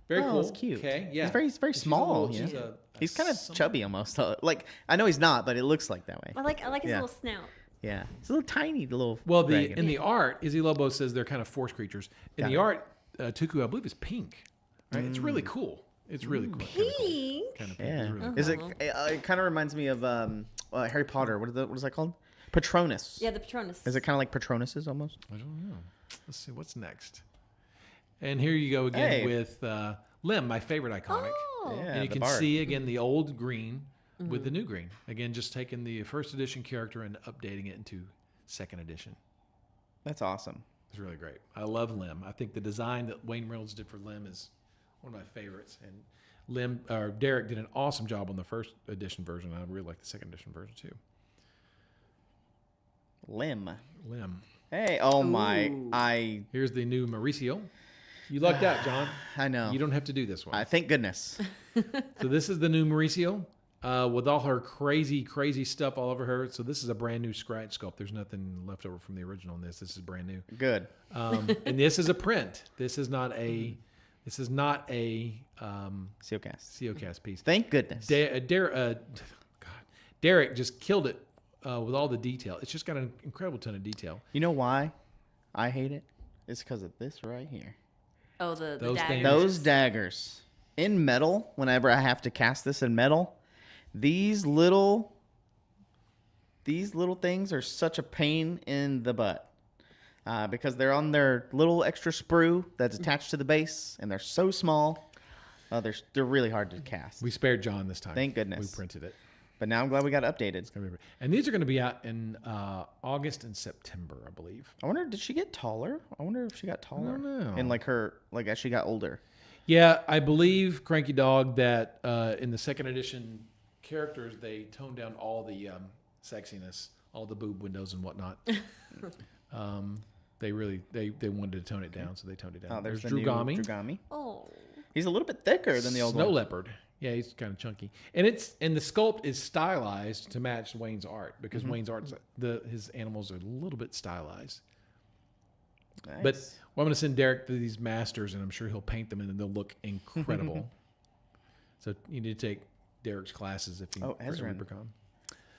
[SPEAKER 4] Very
[SPEAKER 2] Oh,
[SPEAKER 4] cool.
[SPEAKER 2] it's cute.
[SPEAKER 4] Okay. Yeah.
[SPEAKER 2] He's very
[SPEAKER 4] She's a
[SPEAKER 2] small.
[SPEAKER 4] little-
[SPEAKER 2] you
[SPEAKER 4] she's
[SPEAKER 2] know?
[SPEAKER 4] a
[SPEAKER 2] He's kind of
[SPEAKER 4] somewhat-
[SPEAKER 2] chubby almost. Like I know he's not, but it looks like that way.
[SPEAKER 3] I like his
[SPEAKER 2] Yeah.
[SPEAKER 3] little snout.
[SPEAKER 2] Yeah. It's a little tiny little.
[SPEAKER 4] Well,
[SPEAKER 2] dragon.
[SPEAKER 4] in the art, Izzy Lobo says they're kind of force creatures. In
[SPEAKER 2] Got
[SPEAKER 4] the
[SPEAKER 2] it.
[SPEAKER 4] art, Tuku, I believe, is pink. Right? It's really cool. It's really cool.
[SPEAKER 3] Pink.
[SPEAKER 4] Kind of pink.
[SPEAKER 2] Yeah.
[SPEAKER 4] It's really cool.
[SPEAKER 2] Is it? It kind of reminds me of Harry Potter. What is that called? Patronus.
[SPEAKER 3] Yeah, the Patronus.
[SPEAKER 2] Is it kind of like Patronus's almost?
[SPEAKER 4] I don't know. Let's see what's next. And here you go again
[SPEAKER 2] Hey.
[SPEAKER 4] with Lim, my favorite iconic.
[SPEAKER 3] Oh.
[SPEAKER 2] Yeah.
[SPEAKER 4] And you
[SPEAKER 2] the
[SPEAKER 4] can
[SPEAKER 2] bard.
[SPEAKER 4] see again the old green with the new green. Again, just taking the first edition character and updating it into second edition.
[SPEAKER 2] That's awesome.
[SPEAKER 4] It's really great. I love Lim. I think the design that Wayne Reynolds did for Lim is one of my favorites. And Derek did an awesome job on the first edition version. I really like the second edition version too.
[SPEAKER 2] Lim.
[SPEAKER 4] Hey,
[SPEAKER 2] oh my!
[SPEAKER 4] Here's the new Mauricio. You lucked out, John.
[SPEAKER 2] I know.
[SPEAKER 4] You don't have to do this one.
[SPEAKER 2] Thank goodness.
[SPEAKER 4] So this is the new Mauricio with all her crazy stuff all over her. So this is a brand new scratch sculpt. There's nothing left over from the original in this. This is brand new.
[SPEAKER 2] Good.
[SPEAKER 4] And this is a print. This is not a Seocast piece.
[SPEAKER 2] Thank goodness.
[SPEAKER 4] Derek just killed it with all the detail. It's just got an incredible ton of detail.
[SPEAKER 2] You know why I hate it? It's because of this right here.
[SPEAKER 3] Oh, the
[SPEAKER 4] Those
[SPEAKER 3] daggers.
[SPEAKER 4] things.
[SPEAKER 2] Those daggers in metal. Whenever I have to cast this in metal, these little things are such a pain in the butt because they're on their little extra sprue that's attached to the base, and they're so small. They're really hard to cast.
[SPEAKER 4] We spared John this time.
[SPEAKER 2] Thank goodness.
[SPEAKER 4] We printed it.
[SPEAKER 2] But now I'm glad we got it updated.
[SPEAKER 4] It's gonna be, and these are going to be out in August and September, I believe.
[SPEAKER 2] I wonder, did she get taller? I wonder if she got taller.
[SPEAKER 4] don't know.
[SPEAKER 2] And as she got older.
[SPEAKER 4] Yeah, I believe Cranky Dog that in the second edition characters they toned down all the sexiness, all the boob windows and whatnot. They wanted to tone it down, so they toned it down.
[SPEAKER 2] Oh, there's the
[SPEAKER 4] Drugami.
[SPEAKER 2] new Drugami.
[SPEAKER 3] Oh.
[SPEAKER 2] He's a little bit thicker than the old
[SPEAKER 4] Snow
[SPEAKER 2] one.
[SPEAKER 4] Leopard. Yeah, he's kind of chunky, and the sculpt is stylized to match Wayne's art because Wayne's art's his animals are a little bit stylized.
[SPEAKER 2] Nice.
[SPEAKER 4] But I'm going to send Derek to these masters, and I'm sure he'll paint them, and they'll look incredible. So you need to take Derek's classes if you for
[SPEAKER 2] Ezrin.
[SPEAKER 4] ReaperCon.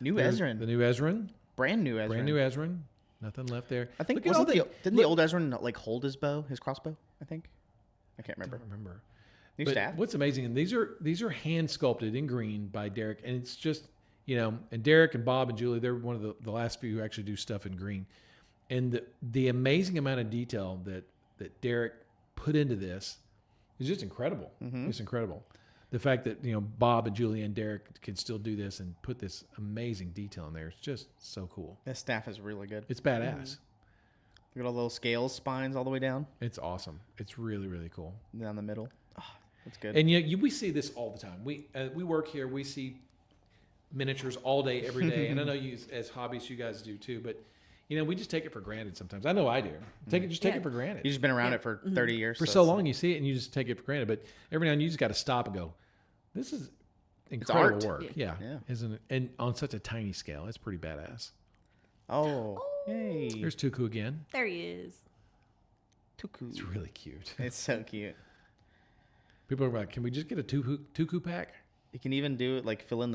[SPEAKER 2] New
[SPEAKER 4] There's
[SPEAKER 2] Ezrin.
[SPEAKER 4] the new Ezrin,
[SPEAKER 2] Brand new Ezrin.
[SPEAKER 4] brand new Ezrin. Nothing left there.
[SPEAKER 2] I think
[SPEAKER 4] Look at all
[SPEAKER 2] didn't the old Ezrin like hold his bow, his crossbow? I think. I can't
[SPEAKER 4] I
[SPEAKER 2] remember.
[SPEAKER 4] don't remember.
[SPEAKER 2] New
[SPEAKER 4] But
[SPEAKER 2] staff.
[SPEAKER 4] what's amazing, and these are hand sculpted in green by Derek, and it's just and Derek and Bob and Julie, they're one of the last few who actually do stuff in green, and the amazing amount of detail that Derek put into this is just incredible. It's incredible. The fact that Bob and Julie and Derek can still do this and put this amazing detail in there, it's just so cool.
[SPEAKER 2] This staff is really good.
[SPEAKER 4] It's badass.
[SPEAKER 2] Look at all the little scales, spines all the way down
[SPEAKER 4] It's awesome. It's really really cool.
[SPEAKER 2] down the middle. Oh, that's good.
[SPEAKER 4] And we see this all the time. We work here. We see miniatures all day, every day. And I know you, as hobbyists, you guys do too. But we just take it for granted sometimes. I know I do. Take it for granted.
[SPEAKER 2] You've just been around it for 30 years.
[SPEAKER 4] For so long, you see it and you just take it for granted. But every now and then you just got to stop and go, "This is incredible
[SPEAKER 2] art.
[SPEAKER 4] work." Yeah,
[SPEAKER 2] Yeah.
[SPEAKER 4] isn't it? And on such a tiny scale, it's pretty badass.
[SPEAKER 2] Oh, yay.
[SPEAKER 4] There's Tuku again.
[SPEAKER 3] There he is.
[SPEAKER 2] Tuku.
[SPEAKER 4] It's really cute.
[SPEAKER 2] It's so cute.
[SPEAKER 4] People are like, "Can we just get a Tuku pack?"
[SPEAKER 2] You can even do it like fill in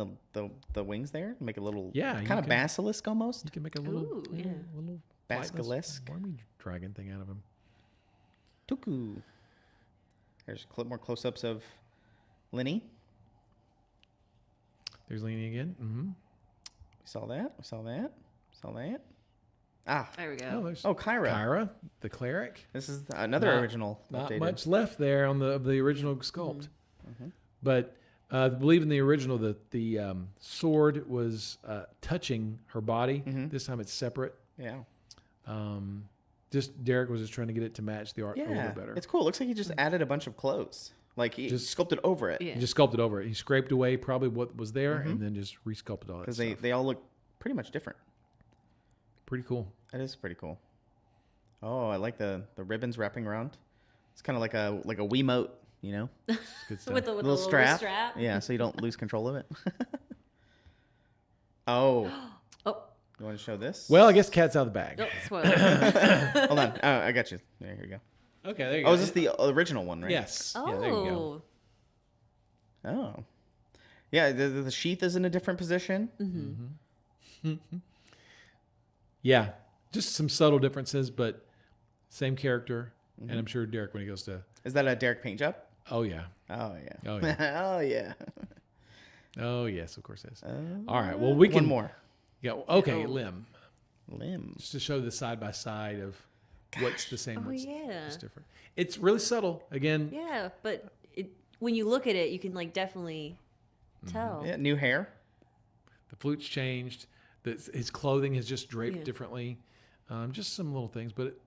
[SPEAKER 2] the wings there, make a little
[SPEAKER 4] Yeah, you
[SPEAKER 2] kind of
[SPEAKER 4] can.
[SPEAKER 2] basilisk almost.
[SPEAKER 4] You can make a little,
[SPEAKER 3] Ooh, yeah.
[SPEAKER 4] little
[SPEAKER 2] Basilisk.
[SPEAKER 4] wormy dragon thing out of him.
[SPEAKER 2] Tuku. There's more close-ups of Lenny.
[SPEAKER 4] There's Lenny again. Mm-hmm.
[SPEAKER 2] We saw that. We saw that. Saw that. Ah.
[SPEAKER 3] There we
[SPEAKER 4] Oh,
[SPEAKER 3] go.
[SPEAKER 4] there's
[SPEAKER 2] Kyra.
[SPEAKER 4] Kyra, the cleric.
[SPEAKER 2] This is another original.
[SPEAKER 4] Not
[SPEAKER 2] updated.
[SPEAKER 4] much left there on the original sculpt, but I believe in the original the sword was touching her body. This time it's separate.
[SPEAKER 2] Yeah.
[SPEAKER 4] Just Derek was just trying to get it to match the art a little
[SPEAKER 2] Yeah.
[SPEAKER 4] bit better.
[SPEAKER 2] It's cool. It looks like he just added a bunch of clothes. Like he
[SPEAKER 4] Just-
[SPEAKER 2] sculpted over it.
[SPEAKER 3] Yeah.
[SPEAKER 4] He just sculpted over it. He scraped away probably what was there and then just resculpted all that
[SPEAKER 2] Because
[SPEAKER 4] stuff.
[SPEAKER 2] they all look pretty much different.
[SPEAKER 4] Pretty cool.
[SPEAKER 2] That is pretty cool. Oh, I like the ribbons wrapping around. It's kind of like a Wiimote,
[SPEAKER 4] It's good stuff.
[SPEAKER 3] With the
[SPEAKER 2] little
[SPEAKER 3] little
[SPEAKER 2] strap.
[SPEAKER 3] strap.
[SPEAKER 2] Yeah, so you don't lose control of it. Oh,
[SPEAKER 3] Oh,
[SPEAKER 2] you want to show this?
[SPEAKER 4] Well, I guess cat's out of the bag.
[SPEAKER 3] nope, spoiler.
[SPEAKER 2] Hold on. Oh, I got you. There you go.
[SPEAKER 4] Okay, there you
[SPEAKER 2] Oh,
[SPEAKER 4] go.
[SPEAKER 2] is this the original one, right?
[SPEAKER 4] Yes.
[SPEAKER 3] Oh.
[SPEAKER 4] Yeah, there you go.
[SPEAKER 2] Oh. Yeah, the sheath is in a different position.
[SPEAKER 4] Yeah, just some subtle differences, but same character. And I'm sure Derek, when he goes to,
[SPEAKER 2] Is that a Derek paint job?
[SPEAKER 4] oh yeah,
[SPEAKER 2] Oh, yeah.
[SPEAKER 4] Oh, yeah.
[SPEAKER 2] Oh, yeah.
[SPEAKER 4] oh yes, of course it is. All right, well we can
[SPEAKER 2] One more.
[SPEAKER 4] Yeah, okay,
[SPEAKER 3] Oh.
[SPEAKER 4] Lim,
[SPEAKER 2] Limb.
[SPEAKER 4] just to show the side by side of what's the same,
[SPEAKER 3] Oh,
[SPEAKER 4] what's
[SPEAKER 3] yeah.
[SPEAKER 4] different. It's really subtle. Again,
[SPEAKER 3] Yeah, but when you look at it, you can definitely tell.
[SPEAKER 2] Yeah, new hair.
[SPEAKER 4] the flute's changed. that his clothing is just draped
[SPEAKER 3] Yeah.
[SPEAKER 4] differently. Just some little things, but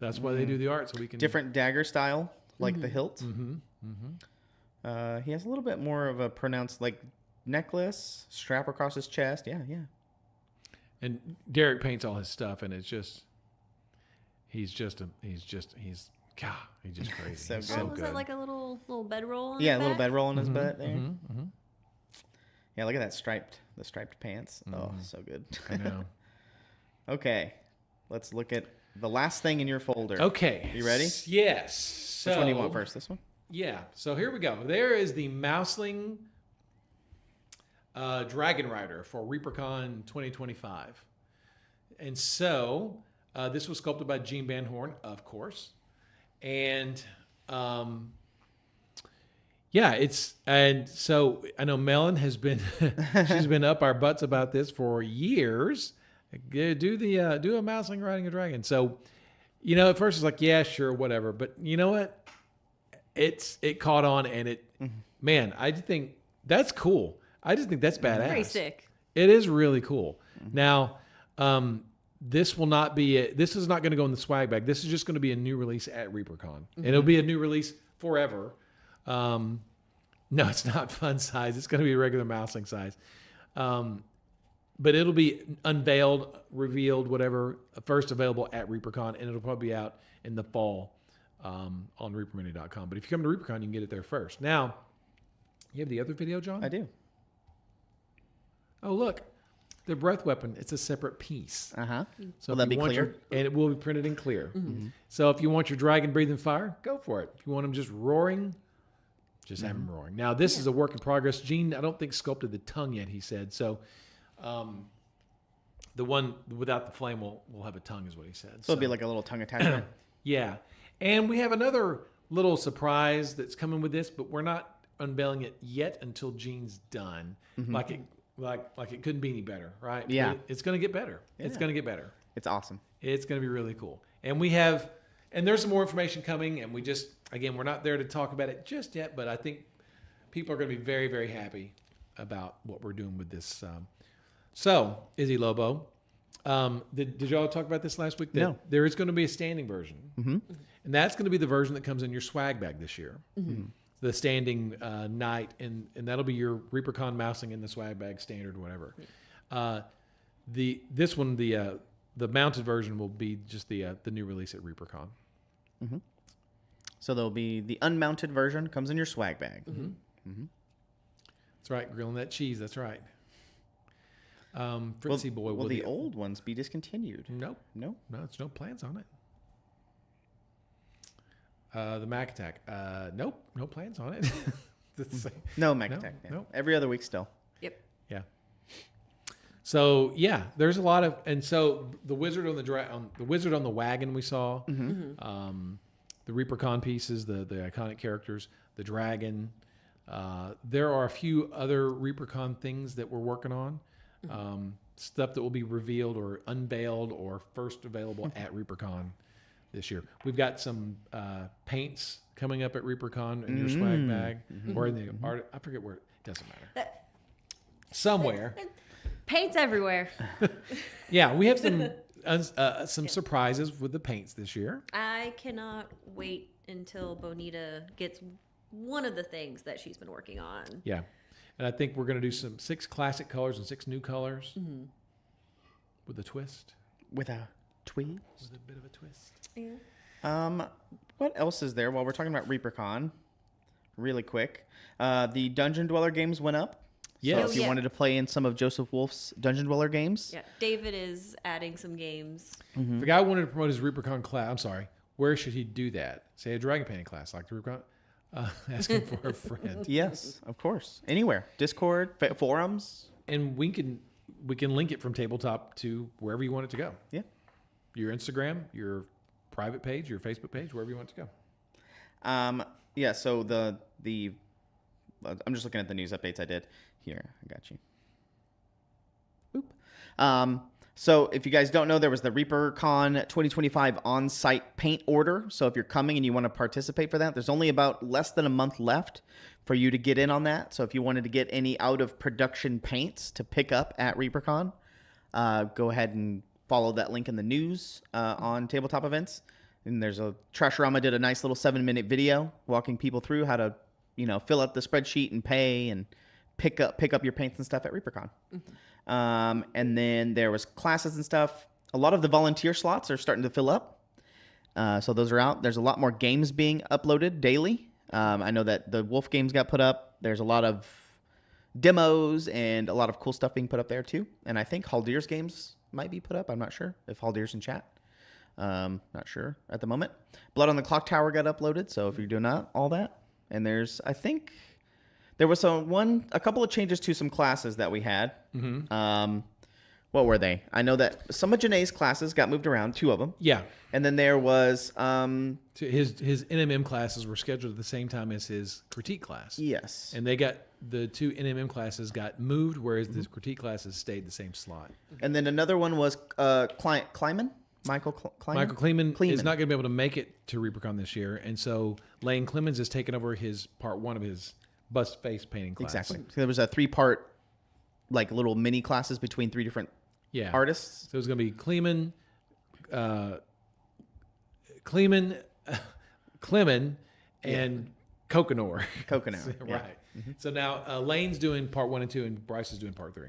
[SPEAKER 4] that's why they do the art, so we can
[SPEAKER 2] Different dagger style, like the hilt.
[SPEAKER 4] Mm-hmm.
[SPEAKER 2] He has a little bit more of a pronounced like necklace strap across his chest. Yeah.
[SPEAKER 4] And Derek paints all his stuff, and it's just he's just crazy.
[SPEAKER 2] So
[SPEAKER 4] He's
[SPEAKER 2] good.
[SPEAKER 3] Oh, was that like a little bedroll? on
[SPEAKER 2] Yeah,
[SPEAKER 3] his
[SPEAKER 2] a little
[SPEAKER 3] back?
[SPEAKER 2] bedroll on his
[SPEAKER 4] Mhm,
[SPEAKER 2] butt there.
[SPEAKER 4] mhm, mhm.
[SPEAKER 2] Yeah, look at that the striped pants. Oh, so good.
[SPEAKER 4] I know.
[SPEAKER 2] Okay, let's look at the last thing in your folder.
[SPEAKER 4] Okay.
[SPEAKER 2] You ready?
[SPEAKER 4] Yes. So,
[SPEAKER 2] Which one do you want first? This one?
[SPEAKER 4] Yeah. So here we go. There is the Mouseling Dragon Rider for ReaperCon 2025. And so this was sculpted by Gene Van Horn, of course. And and so I know Melon has been she's been up our butts about this for years. Do a Mouseling riding a dragon. So, at first it's like, yeah, sure, whatever. But you know what? It caught on, and man, I just think that's cool. I just think that's badass.
[SPEAKER 3] Very sick.
[SPEAKER 4] It is really cool. Now, this is not going to go in the swag bag. This is just going to be a new release at ReaperCon, and it'll be a new release forever. No, it's not fun size. It's going to be a regular Mouseling size. But it'll be unveiled, revealed, whatever, first available at ReaperCon, and it'll probably be out in the fall on ReaperMini.com. But if you come to ReaperCon, you can get it there first. Now, you have the other video, John?
[SPEAKER 2] I do.
[SPEAKER 4] Oh, look. The breath weapon, it's a separate piece.
[SPEAKER 2] Uh-huh.
[SPEAKER 4] So
[SPEAKER 2] Will
[SPEAKER 4] if
[SPEAKER 2] that
[SPEAKER 4] you
[SPEAKER 2] be
[SPEAKER 4] want
[SPEAKER 2] clear?
[SPEAKER 4] and it will be printed in clear. So if you want your dragon breathing fire, go for it. If you want them just roaring, just have them roaring. Now, this is a work in progress. Gene, I don't think sculpted the tongue yet, he said. So the one without the flame will have a tongue, is what he said.
[SPEAKER 2] So it'll be like a little tongue attachment.
[SPEAKER 4] Yeah. And we have another little surprise that's coming with this, but we're not unveiling it yet until Gene's done. Like it couldn't be any better, right?
[SPEAKER 2] Yeah.
[SPEAKER 4] It's going to get better. It's
[SPEAKER 2] Yeah.
[SPEAKER 4] going to get better.
[SPEAKER 2] It's awesome.
[SPEAKER 4] It's going to be really cool. And there's some more information coming, and we're not there to talk about it just yet, but I think people are going to be very, very happy about what we're doing with this. So, Izzy Lobo, did y'all talk about this last week? That
[SPEAKER 2] No.
[SPEAKER 4] There is going to be a standing version. And that's going to be the version that comes in your swag bag this year. The standing knight, and that'll be your ReaperCon Mouseling in the swag bag standard, whatever. The mounted version will be just the new release at ReaperCon.
[SPEAKER 2] So there'll be the unmounted version comes in your swag bag.
[SPEAKER 4] That's right, grilling that cheese. That's right. Fritzy boy.
[SPEAKER 2] Will the old ones be discontinued?
[SPEAKER 4] Nope.
[SPEAKER 2] No.
[SPEAKER 4] No, it's no plans on it. The Mac Attack. Nope, no plans on it.
[SPEAKER 2] No Mech
[SPEAKER 4] No,
[SPEAKER 2] Attack. Yeah.
[SPEAKER 4] no.
[SPEAKER 2] Every other week still.
[SPEAKER 3] Yep.
[SPEAKER 4] Yeah. So yeah, there's a lot of, and so the wizard on the wizard on the wagon we saw, the ReaperCon pieces, the iconic characters, the dragon. There are a few other ReaperCon things that we're working on. Stuff that will be revealed or unveiled or first available at ReaperCon this year. We've got some paints coming up at ReaperCon in your swag bag or in the art. I forget where. It doesn't matter. Somewhere.
[SPEAKER 3] Paint's everywhere.
[SPEAKER 4] Yeah, we have some surprises with the paints this year.
[SPEAKER 3] I cannot wait until Bonita gets one of the things that she's been working on.
[SPEAKER 4] Yeah, and I think we're going to do 6 classic colors and 6 new colors with a twist.
[SPEAKER 2] With a tweet.
[SPEAKER 4] With a bit of a twist.
[SPEAKER 3] Yeah.
[SPEAKER 2] What else is there? While we're talking about ReaperCon, really quick, the Dungeon Dweller games went up.
[SPEAKER 4] Yes.
[SPEAKER 2] So if you
[SPEAKER 3] Yeah.
[SPEAKER 2] wanted to play in some of Joseph Wolf's Dungeon Dweller games,
[SPEAKER 3] Yeah. David is adding some games.
[SPEAKER 4] If a guy wanted to promote his ReaperCon class, I'm sorry, where should he do that? Say a dragon painting class like the ReaperCon? Asking for a friend.
[SPEAKER 2] yes, of course, anywhere, Discord, forums.
[SPEAKER 4] And we can link it from tabletop to wherever you want it to go.
[SPEAKER 2] Yeah.
[SPEAKER 4] Your Instagram, your private page, your Facebook page, wherever you want it to go.
[SPEAKER 2] Yeah. So the I'm just looking at the news updates I did here. I got you. Boop. So if you guys don't know, there was the ReaperCon 2025 on-site paint order. So if you're coming and you want to participate for that, there's only about less than a month left for you to get in on that. So if you wanted to get any out-of-production paints to pick up at ReaperCon, go ahead and follow that link in the news on Tabletop Events. And there's a Trashorama did a nice little 7-minute video walking people through how to, fill out the spreadsheet and pay and pick up your paints and stuff at ReaperCon. And then there was classes and stuff. A lot of the volunteer slots are starting to fill up. So those are out. There's a lot more games being uploaded daily. I know that the Wolf games got put up. There's a lot of demos and a lot of cool stuff being put up there too. And I think Haldir's games might be put up. I'm not sure if Haldir's in chat. Not sure at the moment. Blood on the Clock Tower got uploaded. So if you're doing all that, and I think there was a couple of changes to some classes that we had. What were they? I know that some of Janae's classes got moved around, 2 of them.
[SPEAKER 4] Yeah.
[SPEAKER 2] And then there was
[SPEAKER 4] His NMM classes were scheduled at the same time as his critique class.
[SPEAKER 2] yes.
[SPEAKER 4] And the 2 NMM classes got moved, whereas the critique classes stayed the same slot.
[SPEAKER 2] And then another one was Kleiman. Michael Kleiman.
[SPEAKER 4] Michael Kleeman is not going to be able to make it to ReaperCon this year, and so Lane Clemens has taken over his part 1 of his bust face painting class.
[SPEAKER 2] Exactly. So there was a 3-part, like little mini classes between 3 different artists.
[SPEAKER 4] So it was going to be Clemen, and Coconor.
[SPEAKER 2] Coconut.
[SPEAKER 4] Right. So now Lane's doing part 1 and 2, and Bryce is doing part 3.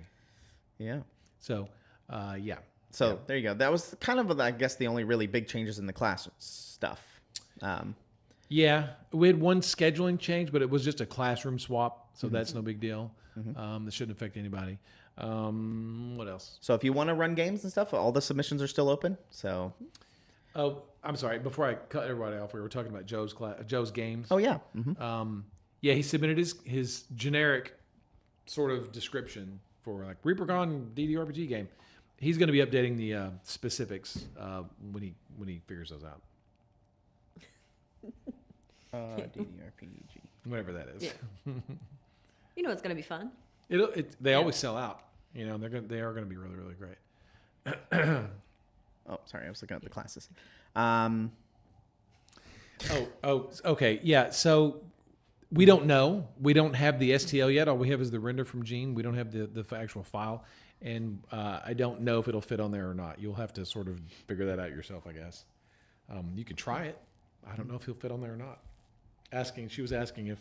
[SPEAKER 2] Yeah.
[SPEAKER 4] So, yeah.
[SPEAKER 2] So there you go. That was kind of, I guess, the only really big changes in the class stuff.
[SPEAKER 4] Yeah, we had one scheduling change, but it was just a classroom swap, so that's no big deal. That shouldn't affect anybody. What else?
[SPEAKER 2] So if you want to run games and stuff, all the submissions are still open. So.
[SPEAKER 4] Oh, I'm sorry. Before I cut everybody off, we were talking about Joe's games.
[SPEAKER 2] Oh yeah.
[SPEAKER 4] Yeah, he submitted his generic sort of description for like ReaperCon DDRPG game. He's going to be updating the specifics when he figures those out.
[SPEAKER 2] DDRPG.
[SPEAKER 4] Whatever that is.
[SPEAKER 3] Yeah. It's going to be fun.
[SPEAKER 4] They always sell out. They are going to be really, really great.
[SPEAKER 2] Oh, sorry, I was looking at the classes.
[SPEAKER 4] Okay, yeah. So we don't know. We don't have the STL yet. All we have is the render from Gene. We don't have the actual file, and I don't know if it'll fit on there or not. You'll have to sort of figure that out yourself, I guess. You could try it. I don't know if he'll fit on there or not. She was asking if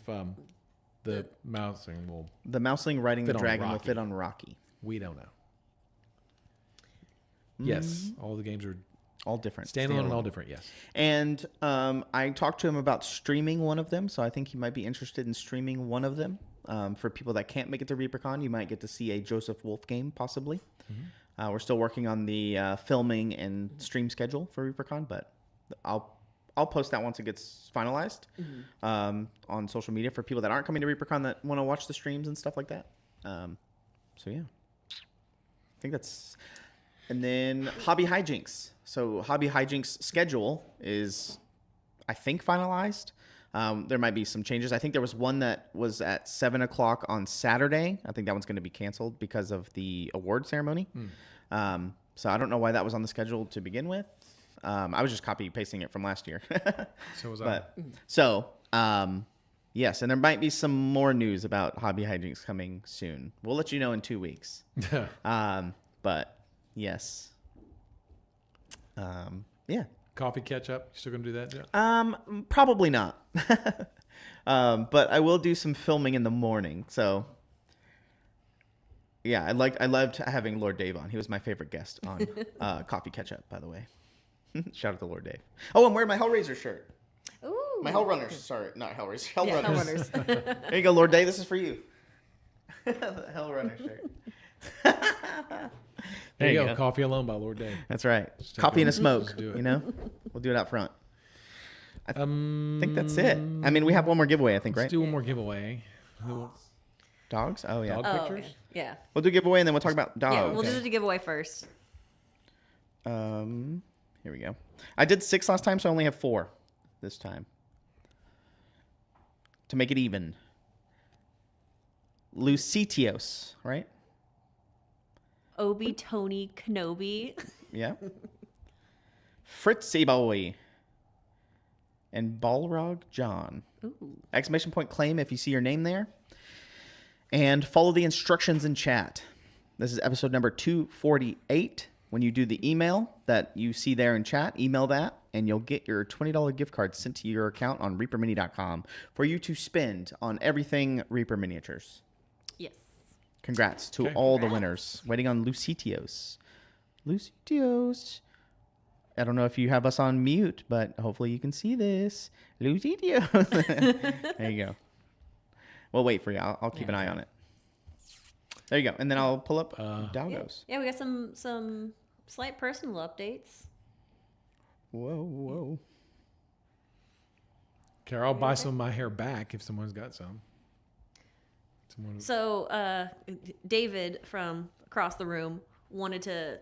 [SPEAKER 4] the mousing will.
[SPEAKER 2] The mouseling riding the
[SPEAKER 4] fit on
[SPEAKER 2] dragon will
[SPEAKER 4] Rocky.
[SPEAKER 2] fit on Rocky.
[SPEAKER 4] We don't know. Yes, all the games are
[SPEAKER 2] All different.
[SPEAKER 4] standalone and all different. Yes.
[SPEAKER 2] And I talked to him about streaming one of them, so I think he might be interested in streaming one of them. For people that can't make it to ReaperCon, you might get to see a Joseph Wolf game, possibly. We're still working on the filming and stream schedule for ReaperCon, but I'll post that once it gets finalized on social media for people that aren't coming to ReaperCon that want to watch the streams and stuff like that. So yeah, I think that's. And then Hobby Hijinks. So Hobby Hijinks schedule is, I think, finalized. There might be some changes. I think there was one that was at 7 o'clock on Saturday. I think that one's going to be canceled because of the award ceremony. So I don't know why that was on the schedule to begin with. I was just copy pasting it from last year.
[SPEAKER 4] So was I.
[SPEAKER 2] Yes, and there might be some more news about Hobby Hijinks coming soon. We'll let you know in 2 weeks. But yes. Yeah.
[SPEAKER 4] Coffee catch up. You still gonna do that, Jeff?
[SPEAKER 2] Probably not. But I will do some filming in the morning. So yeah, I loved having Lord Dave on. He was my favorite guest on Coffee Catch Up, by the way. Shout out to Lord Dave. Oh, I'm wearing my Hellraiser shirt.
[SPEAKER 3] Ooh.
[SPEAKER 2] My Hellrunners. Sorry, not Hellraiser.
[SPEAKER 3] Yeah,
[SPEAKER 2] Hellrunners.
[SPEAKER 3] Hellrunners.
[SPEAKER 2] There you go, Lord Dave. This is for you. The Hellrunner shirt.
[SPEAKER 4] There you go. Coffee Alone by Lord Dave.
[SPEAKER 2] That's right.
[SPEAKER 4] Just take
[SPEAKER 2] Coffee
[SPEAKER 4] it.
[SPEAKER 2] and a smoke.
[SPEAKER 4] Just do it.
[SPEAKER 2] You know, we'll do it out front. I think that's it. I mean, we have one more giveaway. I think,
[SPEAKER 4] Let's
[SPEAKER 2] right?
[SPEAKER 4] do one more giveaway.
[SPEAKER 2] Dogs. Oh yeah.
[SPEAKER 4] Dog
[SPEAKER 3] Oh,
[SPEAKER 4] pictures?
[SPEAKER 3] okay. Yeah.
[SPEAKER 2] We'll do giveaway and then we'll talk about dogs.
[SPEAKER 3] Yeah, we'll do the giveaway first.
[SPEAKER 2] Here we go. I did 6 last time, so I only have 4 this time. To make it even. Lucetios, right?
[SPEAKER 3] Obi Tony Kenobi.
[SPEAKER 2] Yeah. Fritzy Boy. And Balrog John.
[SPEAKER 3] Ooh.
[SPEAKER 2] Exclamation point claim if you see your name there. And follow the instructions in chat. This is episode number 248. When you do the email that you see there in chat, email that, and you'll get your $20 gift card sent to your account on ReaperMini.com for you to spend on everything Reaper Miniatures.
[SPEAKER 3] Yes.
[SPEAKER 2] Congrats to
[SPEAKER 4] Okay.
[SPEAKER 2] all the winners. Waiting on Lucitios. Lucitios. I don't know if you have us on mute, but hopefully you can see this. Lucitios. There you go. We'll wait for you. I'll keep an eye on it. There you go. And then I'll pull up Doggos.
[SPEAKER 3] Yeah, we got some slight personal updates.
[SPEAKER 2] Whoa, whoa.
[SPEAKER 4] Carol, I'll buy some of my hair back if someone's got some.
[SPEAKER 3] So David from across the room wanted to.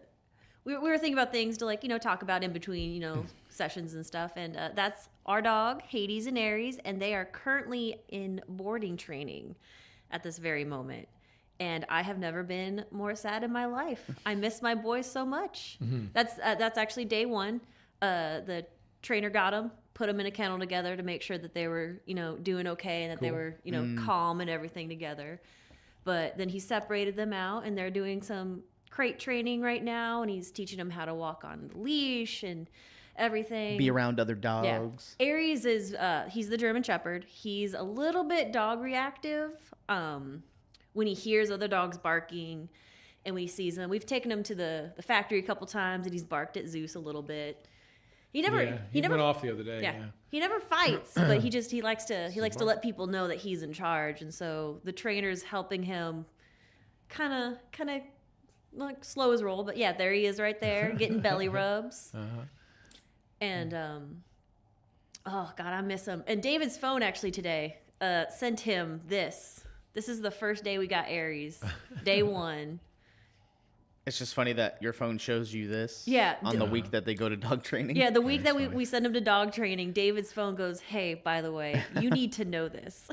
[SPEAKER 3] We were thinking about things to talk about in between sessions and stuff, and that's our dog Hades and Aries, and they are currently in boarding training at this very moment. And I have never been more sad in my life. I miss my boys so much. That's actually day one. The trainer got them, put them in a kennel together to make sure that they were, doing okay and that they were, calm and everything together. But then he separated them out, and they're doing some crate training right now, and he's teaching them how to walk on the leash and everything.
[SPEAKER 2] Be around other dogs.
[SPEAKER 3] Yeah. Aries is he's the German Shepherd. He's a little bit dog reactive. When he hears other dogs barking and when he sees them. We've taken him to the factory a couple times, and he's barked at Zeus a little bit. He never
[SPEAKER 4] went off the other day.
[SPEAKER 3] Yeah.
[SPEAKER 4] Yeah.
[SPEAKER 3] He never fights, but he likes to let people know that he's in charge, and so the trainer's helping him kind of like slow his roll, but yeah, there he is right there getting belly rubs. And oh god, I miss him. And David's phone actually today sent him this. This is the first day we got Aries. Day one.
[SPEAKER 2] It's just funny that your phone shows you this
[SPEAKER 3] Yeah.
[SPEAKER 2] on the week that they go to dog training.
[SPEAKER 3] Yeah, the week that we send him to dog training, David's phone goes, "Hey, by the way, you need to know this.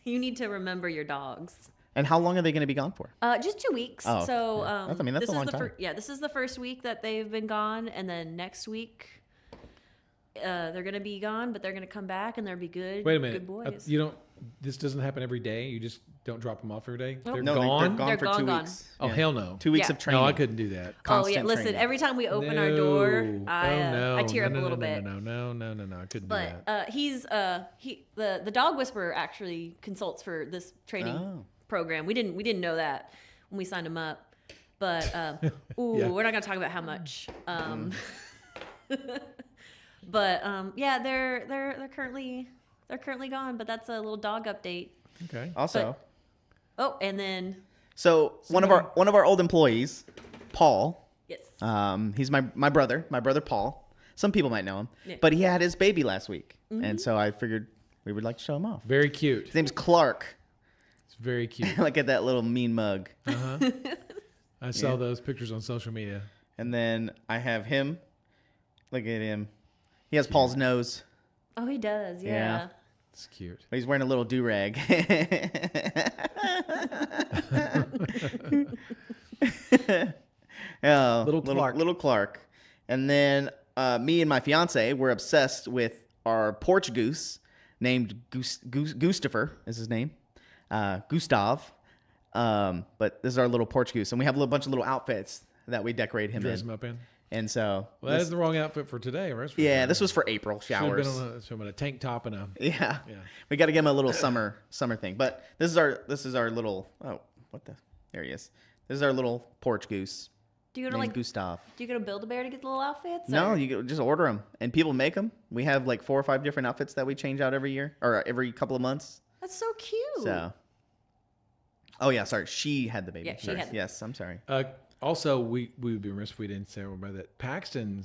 [SPEAKER 3] You need to remember your dogs."
[SPEAKER 2] And how long are they going to be gone for?
[SPEAKER 3] Just 2 weeks.
[SPEAKER 2] Oh,
[SPEAKER 3] So
[SPEAKER 2] yeah. That's
[SPEAKER 3] this
[SPEAKER 2] a
[SPEAKER 3] is
[SPEAKER 2] long
[SPEAKER 3] the
[SPEAKER 2] time.
[SPEAKER 3] this is the first week that they've been gone, and then next week they're gonna be gone, but they're gonna come back and they'll be good.
[SPEAKER 4] Wait a minute.
[SPEAKER 3] Good boys.
[SPEAKER 4] You don't. This doesn't happen every day. You just don't drop them off every day.
[SPEAKER 3] Nope.
[SPEAKER 4] They're
[SPEAKER 2] No,
[SPEAKER 4] gone.
[SPEAKER 2] they're gone
[SPEAKER 3] They're
[SPEAKER 2] for
[SPEAKER 3] gone,
[SPEAKER 2] 2
[SPEAKER 3] gone.
[SPEAKER 2] weeks.
[SPEAKER 4] Oh
[SPEAKER 2] Yeah.
[SPEAKER 4] hell no.
[SPEAKER 2] 2 weeks
[SPEAKER 3] Yeah.
[SPEAKER 2] of training.
[SPEAKER 4] No, I couldn't do that.
[SPEAKER 3] Oh yeah,
[SPEAKER 2] Constant
[SPEAKER 3] listen.
[SPEAKER 2] training.
[SPEAKER 3] Every time we open our door, I tear up a little bit.
[SPEAKER 4] No. I couldn't do
[SPEAKER 3] But
[SPEAKER 4] that.
[SPEAKER 3] the dog whisperer actually consults for this training program. We didn't know that when we signed him up. But we're not gonna talk about how much. But yeah, they're currently gone. But that's a little dog update.
[SPEAKER 4] Okay.
[SPEAKER 2] Also,
[SPEAKER 3] And then
[SPEAKER 2] so one of our old employees, Paul.
[SPEAKER 3] yes,
[SPEAKER 2] He's my brother Paul. Some people might know him,
[SPEAKER 3] Yeah.
[SPEAKER 2] but he had his baby last week, and so I figured we would like to show him off.
[SPEAKER 4] Very cute.
[SPEAKER 2] His name's Clark.
[SPEAKER 4] It's very cute.
[SPEAKER 2] Look at that little mean mug.
[SPEAKER 4] I saw those pictures on social media.
[SPEAKER 2] And then I have him. Look at him. He has Paul's nose.
[SPEAKER 3] oh he does,
[SPEAKER 2] Yeah.
[SPEAKER 3] yeah.
[SPEAKER 4] It's cute.
[SPEAKER 2] But he's wearing a little do-rag. Oh, little Clark. And then me and my fiance were obsessed with our porch goose named Gustafer is his name. Gustav. But this is our little porch goose. And we have a bunch of little outfits that we decorate him
[SPEAKER 4] Dress
[SPEAKER 2] in.
[SPEAKER 4] them up in.
[SPEAKER 2] And so...
[SPEAKER 4] Well, that is the wrong outfit for today. Right?
[SPEAKER 2] Yeah, this was for April showers.
[SPEAKER 4] Should have been a tank top and a.
[SPEAKER 2] Yeah.
[SPEAKER 4] Yeah.
[SPEAKER 2] We got to give him a little summer thing. But this is our little there he is. This is our little porch goose
[SPEAKER 3] Do you go to
[SPEAKER 2] named Gustav.
[SPEAKER 3] do you go to Build-A-Bear to get the little outfits?
[SPEAKER 2] No,
[SPEAKER 3] or-
[SPEAKER 2] you can just order them and people make them. We have like 4 or 5 different outfits that we change out every year or every couple of months.
[SPEAKER 3] That's so cute.
[SPEAKER 2] So Oh yeah, sorry. She had the baby.
[SPEAKER 3] Yeah, she
[SPEAKER 2] Sorry.
[SPEAKER 3] had the-
[SPEAKER 2] Yes, I'm sorry.
[SPEAKER 4] Also, we would be remiss if we didn't say about that. Paxton,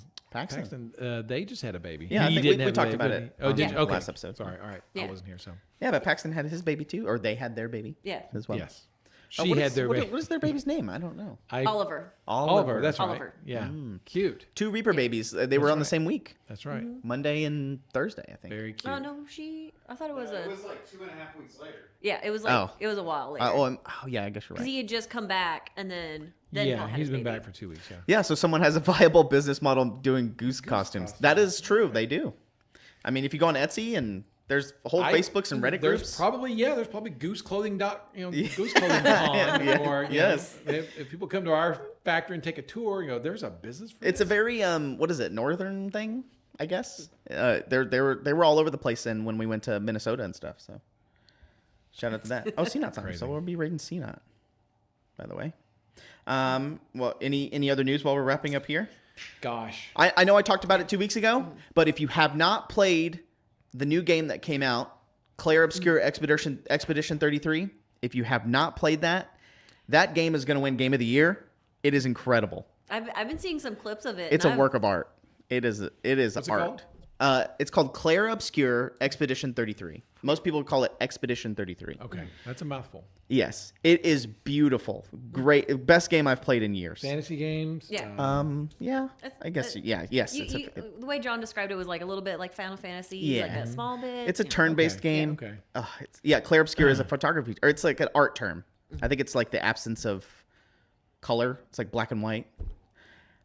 [SPEAKER 4] they just had a baby.
[SPEAKER 2] Yeah, I
[SPEAKER 4] He
[SPEAKER 2] think
[SPEAKER 4] didn't
[SPEAKER 2] we
[SPEAKER 4] have a
[SPEAKER 2] talked
[SPEAKER 4] baby,
[SPEAKER 2] about
[SPEAKER 4] did
[SPEAKER 2] it
[SPEAKER 4] he? Oh,
[SPEAKER 2] on
[SPEAKER 4] did
[SPEAKER 2] the
[SPEAKER 4] you? Okay.
[SPEAKER 2] last episode.
[SPEAKER 4] Sorry. All right.
[SPEAKER 3] Yeah.
[SPEAKER 4] I wasn't here, so.
[SPEAKER 2] Yeah, but Paxton had his baby too, or they had their baby
[SPEAKER 3] Yeah.
[SPEAKER 2] as well.
[SPEAKER 4] Yes. She
[SPEAKER 2] what
[SPEAKER 4] had
[SPEAKER 2] is-
[SPEAKER 4] their
[SPEAKER 2] what,
[SPEAKER 4] baby.
[SPEAKER 2] what is their baby's name? I don't know.
[SPEAKER 3] Oliver.
[SPEAKER 4] Oliver. That's right.
[SPEAKER 3] Oliver.
[SPEAKER 4] Yeah.
[SPEAKER 2] Mm.
[SPEAKER 4] Cute.
[SPEAKER 2] 2 Reaper babies. They were on the same week,
[SPEAKER 4] That's right.
[SPEAKER 2] Monday and Thursday, I think.
[SPEAKER 4] Very cute.
[SPEAKER 3] Oh no, I thought it was
[SPEAKER 6] It
[SPEAKER 3] a.
[SPEAKER 6] was like 2.5 weeks later.
[SPEAKER 3] Yeah, it was like
[SPEAKER 2] Oh.
[SPEAKER 3] it was a while later.
[SPEAKER 2] Oh, yeah, I guess you're
[SPEAKER 3] Because
[SPEAKER 2] right.
[SPEAKER 3] he had just come back and then
[SPEAKER 4] Yeah,
[SPEAKER 3] Paul had
[SPEAKER 4] he's
[SPEAKER 3] his
[SPEAKER 4] been
[SPEAKER 3] baby.
[SPEAKER 4] back for 2 weeks. Yeah.
[SPEAKER 2] Yeah, so someone has a viable business model doing goose costumes. That is true. They do. I mean, if you go on Etsy and there's whole Facebooks and Reddit
[SPEAKER 4] there's
[SPEAKER 2] groups.
[SPEAKER 4] There's probably goose clothing goose clothing con,
[SPEAKER 2] Yeah,
[SPEAKER 4] or
[SPEAKER 2] yes.
[SPEAKER 4] if people come to our factory and take a tour, there's a business for
[SPEAKER 2] It's a
[SPEAKER 4] this.
[SPEAKER 2] very what is it, northern thing, I guess. They were all over the place and when we went to Minnesota and stuff. So shout out to that. Oh, CNOT time.
[SPEAKER 4] Crazy.
[SPEAKER 2] So we'll be rating CNOT, by the way. Well, any other news while we're wrapping up here?
[SPEAKER 4] Gosh.
[SPEAKER 2] I know I talked about it 2 weeks ago, but if you have not played the new game that came out, Claire Obscure Expedition 33, if you have not played that game is going to win Game of the Year. It is incredible.
[SPEAKER 3] I've been seeing some clips of it.
[SPEAKER 2] It's
[SPEAKER 3] and
[SPEAKER 2] a work of art. It is
[SPEAKER 4] What's it
[SPEAKER 2] art.
[SPEAKER 4] called?
[SPEAKER 2] It's called Claire Obscure Expedition 33. Most people call it Expedition 33.
[SPEAKER 4] Okay, that's a mouthful.
[SPEAKER 2] Yes, it is beautiful. Great, best game I've played in years.
[SPEAKER 4] Fantasy games.
[SPEAKER 3] Yeah.
[SPEAKER 2] Yeah,
[SPEAKER 3] It's-
[SPEAKER 2] I guess. Yeah, yes.
[SPEAKER 3] The way John described it was like a little bit like Final Fantasy,
[SPEAKER 2] Yeah.
[SPEAKER 3] like a small bit.
[SPEAKER 2] It's a
[SPEAKER 3] you know.
[SPEAKER 2] turn-based
[SPEAKER 4] Okay,
[SPEAKER 2] game.
[SPEAKER 4] okay.
[SPEAKER 2] Claire Obscure is a photography, or it's like an art term. I think it's like the absence of color. It's like black and white.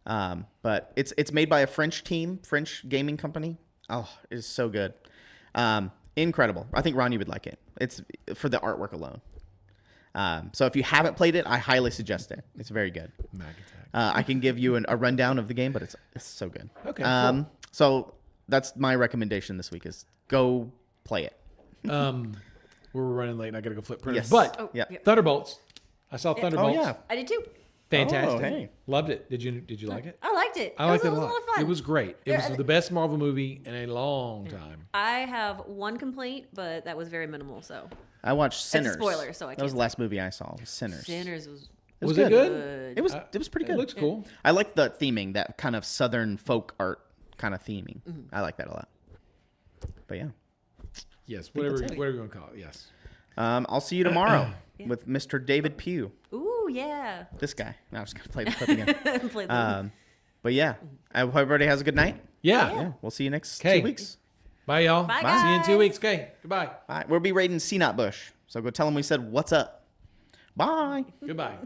[SPEAKER 2] But it's made by a French gaming company. Oh, it is so good. Incredible. I think Ron, you would like it. It's for the artwork alone. So if you haven't played it, I highly suggest it. It's very good.
[SPEAKER 4] Mag Attack.
[SPEAKER 2] I can give you a rundown of the game, but it's so good.
[SPEAKER 4] Okay, cool.
[SPEAKER 2] So that's my recommendation this week is go play it.
[SPEAKER 4] We're running late and I got to go flip printers.
[SPEAKER 2] Yes.
[SPEAKER 4] But
[SPEAKER 3] Oh,
[SPEAKER 2] Yeah.
[SPEAKER 3] yeah.
[SPEAKER 4] Thunderbolts. I saw Thunderbolts.
[SPEAKER 2] Oh, yeah.
[SPEAKER 3] I did too.
[SPEAKER 4] Fantastic.
[SPEAKER 2] Oh, hey.
[SPEAKER 4] Loved it. Did you like it?
[SPEAKER 3] I liked it.
[SPEAKER 4] I liked it a
[SPEAKER 3] was
[SPEAKER 4] lot.
[SPEAKER 3] lot of fun.
[SPEAKER 4] It was great. It
[SPEAKER 3] Yeah,
[SPEAKER 4] was the best Marvel movie in a long time.
[SPEAKER 3] I have one complaint, but that was very minimal. So
[SPEAKER 2] I watched
[SPEAKER 3] a
[SPEAKER 2] Sinners.
[SPEAKER 3] spoiler, so I
[SPEAKER 2] that was
[SPEAKER 3] can't
[SPEAKER 2] the last movie I saw. Was Sinners.
[SPEAKER 3] Sinners was
[SPEAKER 4] Was it good?
[SPEAKER 3] good.
[SPEAKER 2] It was pretty good.
[SPEAKER 4] It looks cool.
[SPEAKER 2] I like the theming, that kind of southern folk art kind of theming. I like that a lot. But yeah,
[SPEAKER 4] Yes, whatever
[SPEAKER 2] that's it.
[SPEAKER 4] you want to call it. Yes.
[SPEAKER 2] I'll see you tomorrow with Mr. David Pugh.
[SPEAKER 3] Ooh, yeah.
[SPEAKER 2] This guy. No, I was gonna play the clip again.
[SPEAKER 3] Play the-
[SPEAKER 2] But yeah, I hope everybody has a good night.
[SPEAKER 4] Yeah.
[SPEAKER 2] Yeah, we'll see you next
[SPEAKER 4] 'Kay.
[SPEAKER 2] 2 weeks.
[SPEAKER 4] Bye, y'all.
[SPEAKER 3] Bye,
[SPEAKER 4] See you in 2
[SPEAKER 3] guys.
[SPEAKER 4] weeks. Okay. Goodbye.
[SPEAKER 2] Bye. We'll be raiding CNOT Bush, so go tell him we said what's up. Bye.
[SPEAKER 4] Goodbye.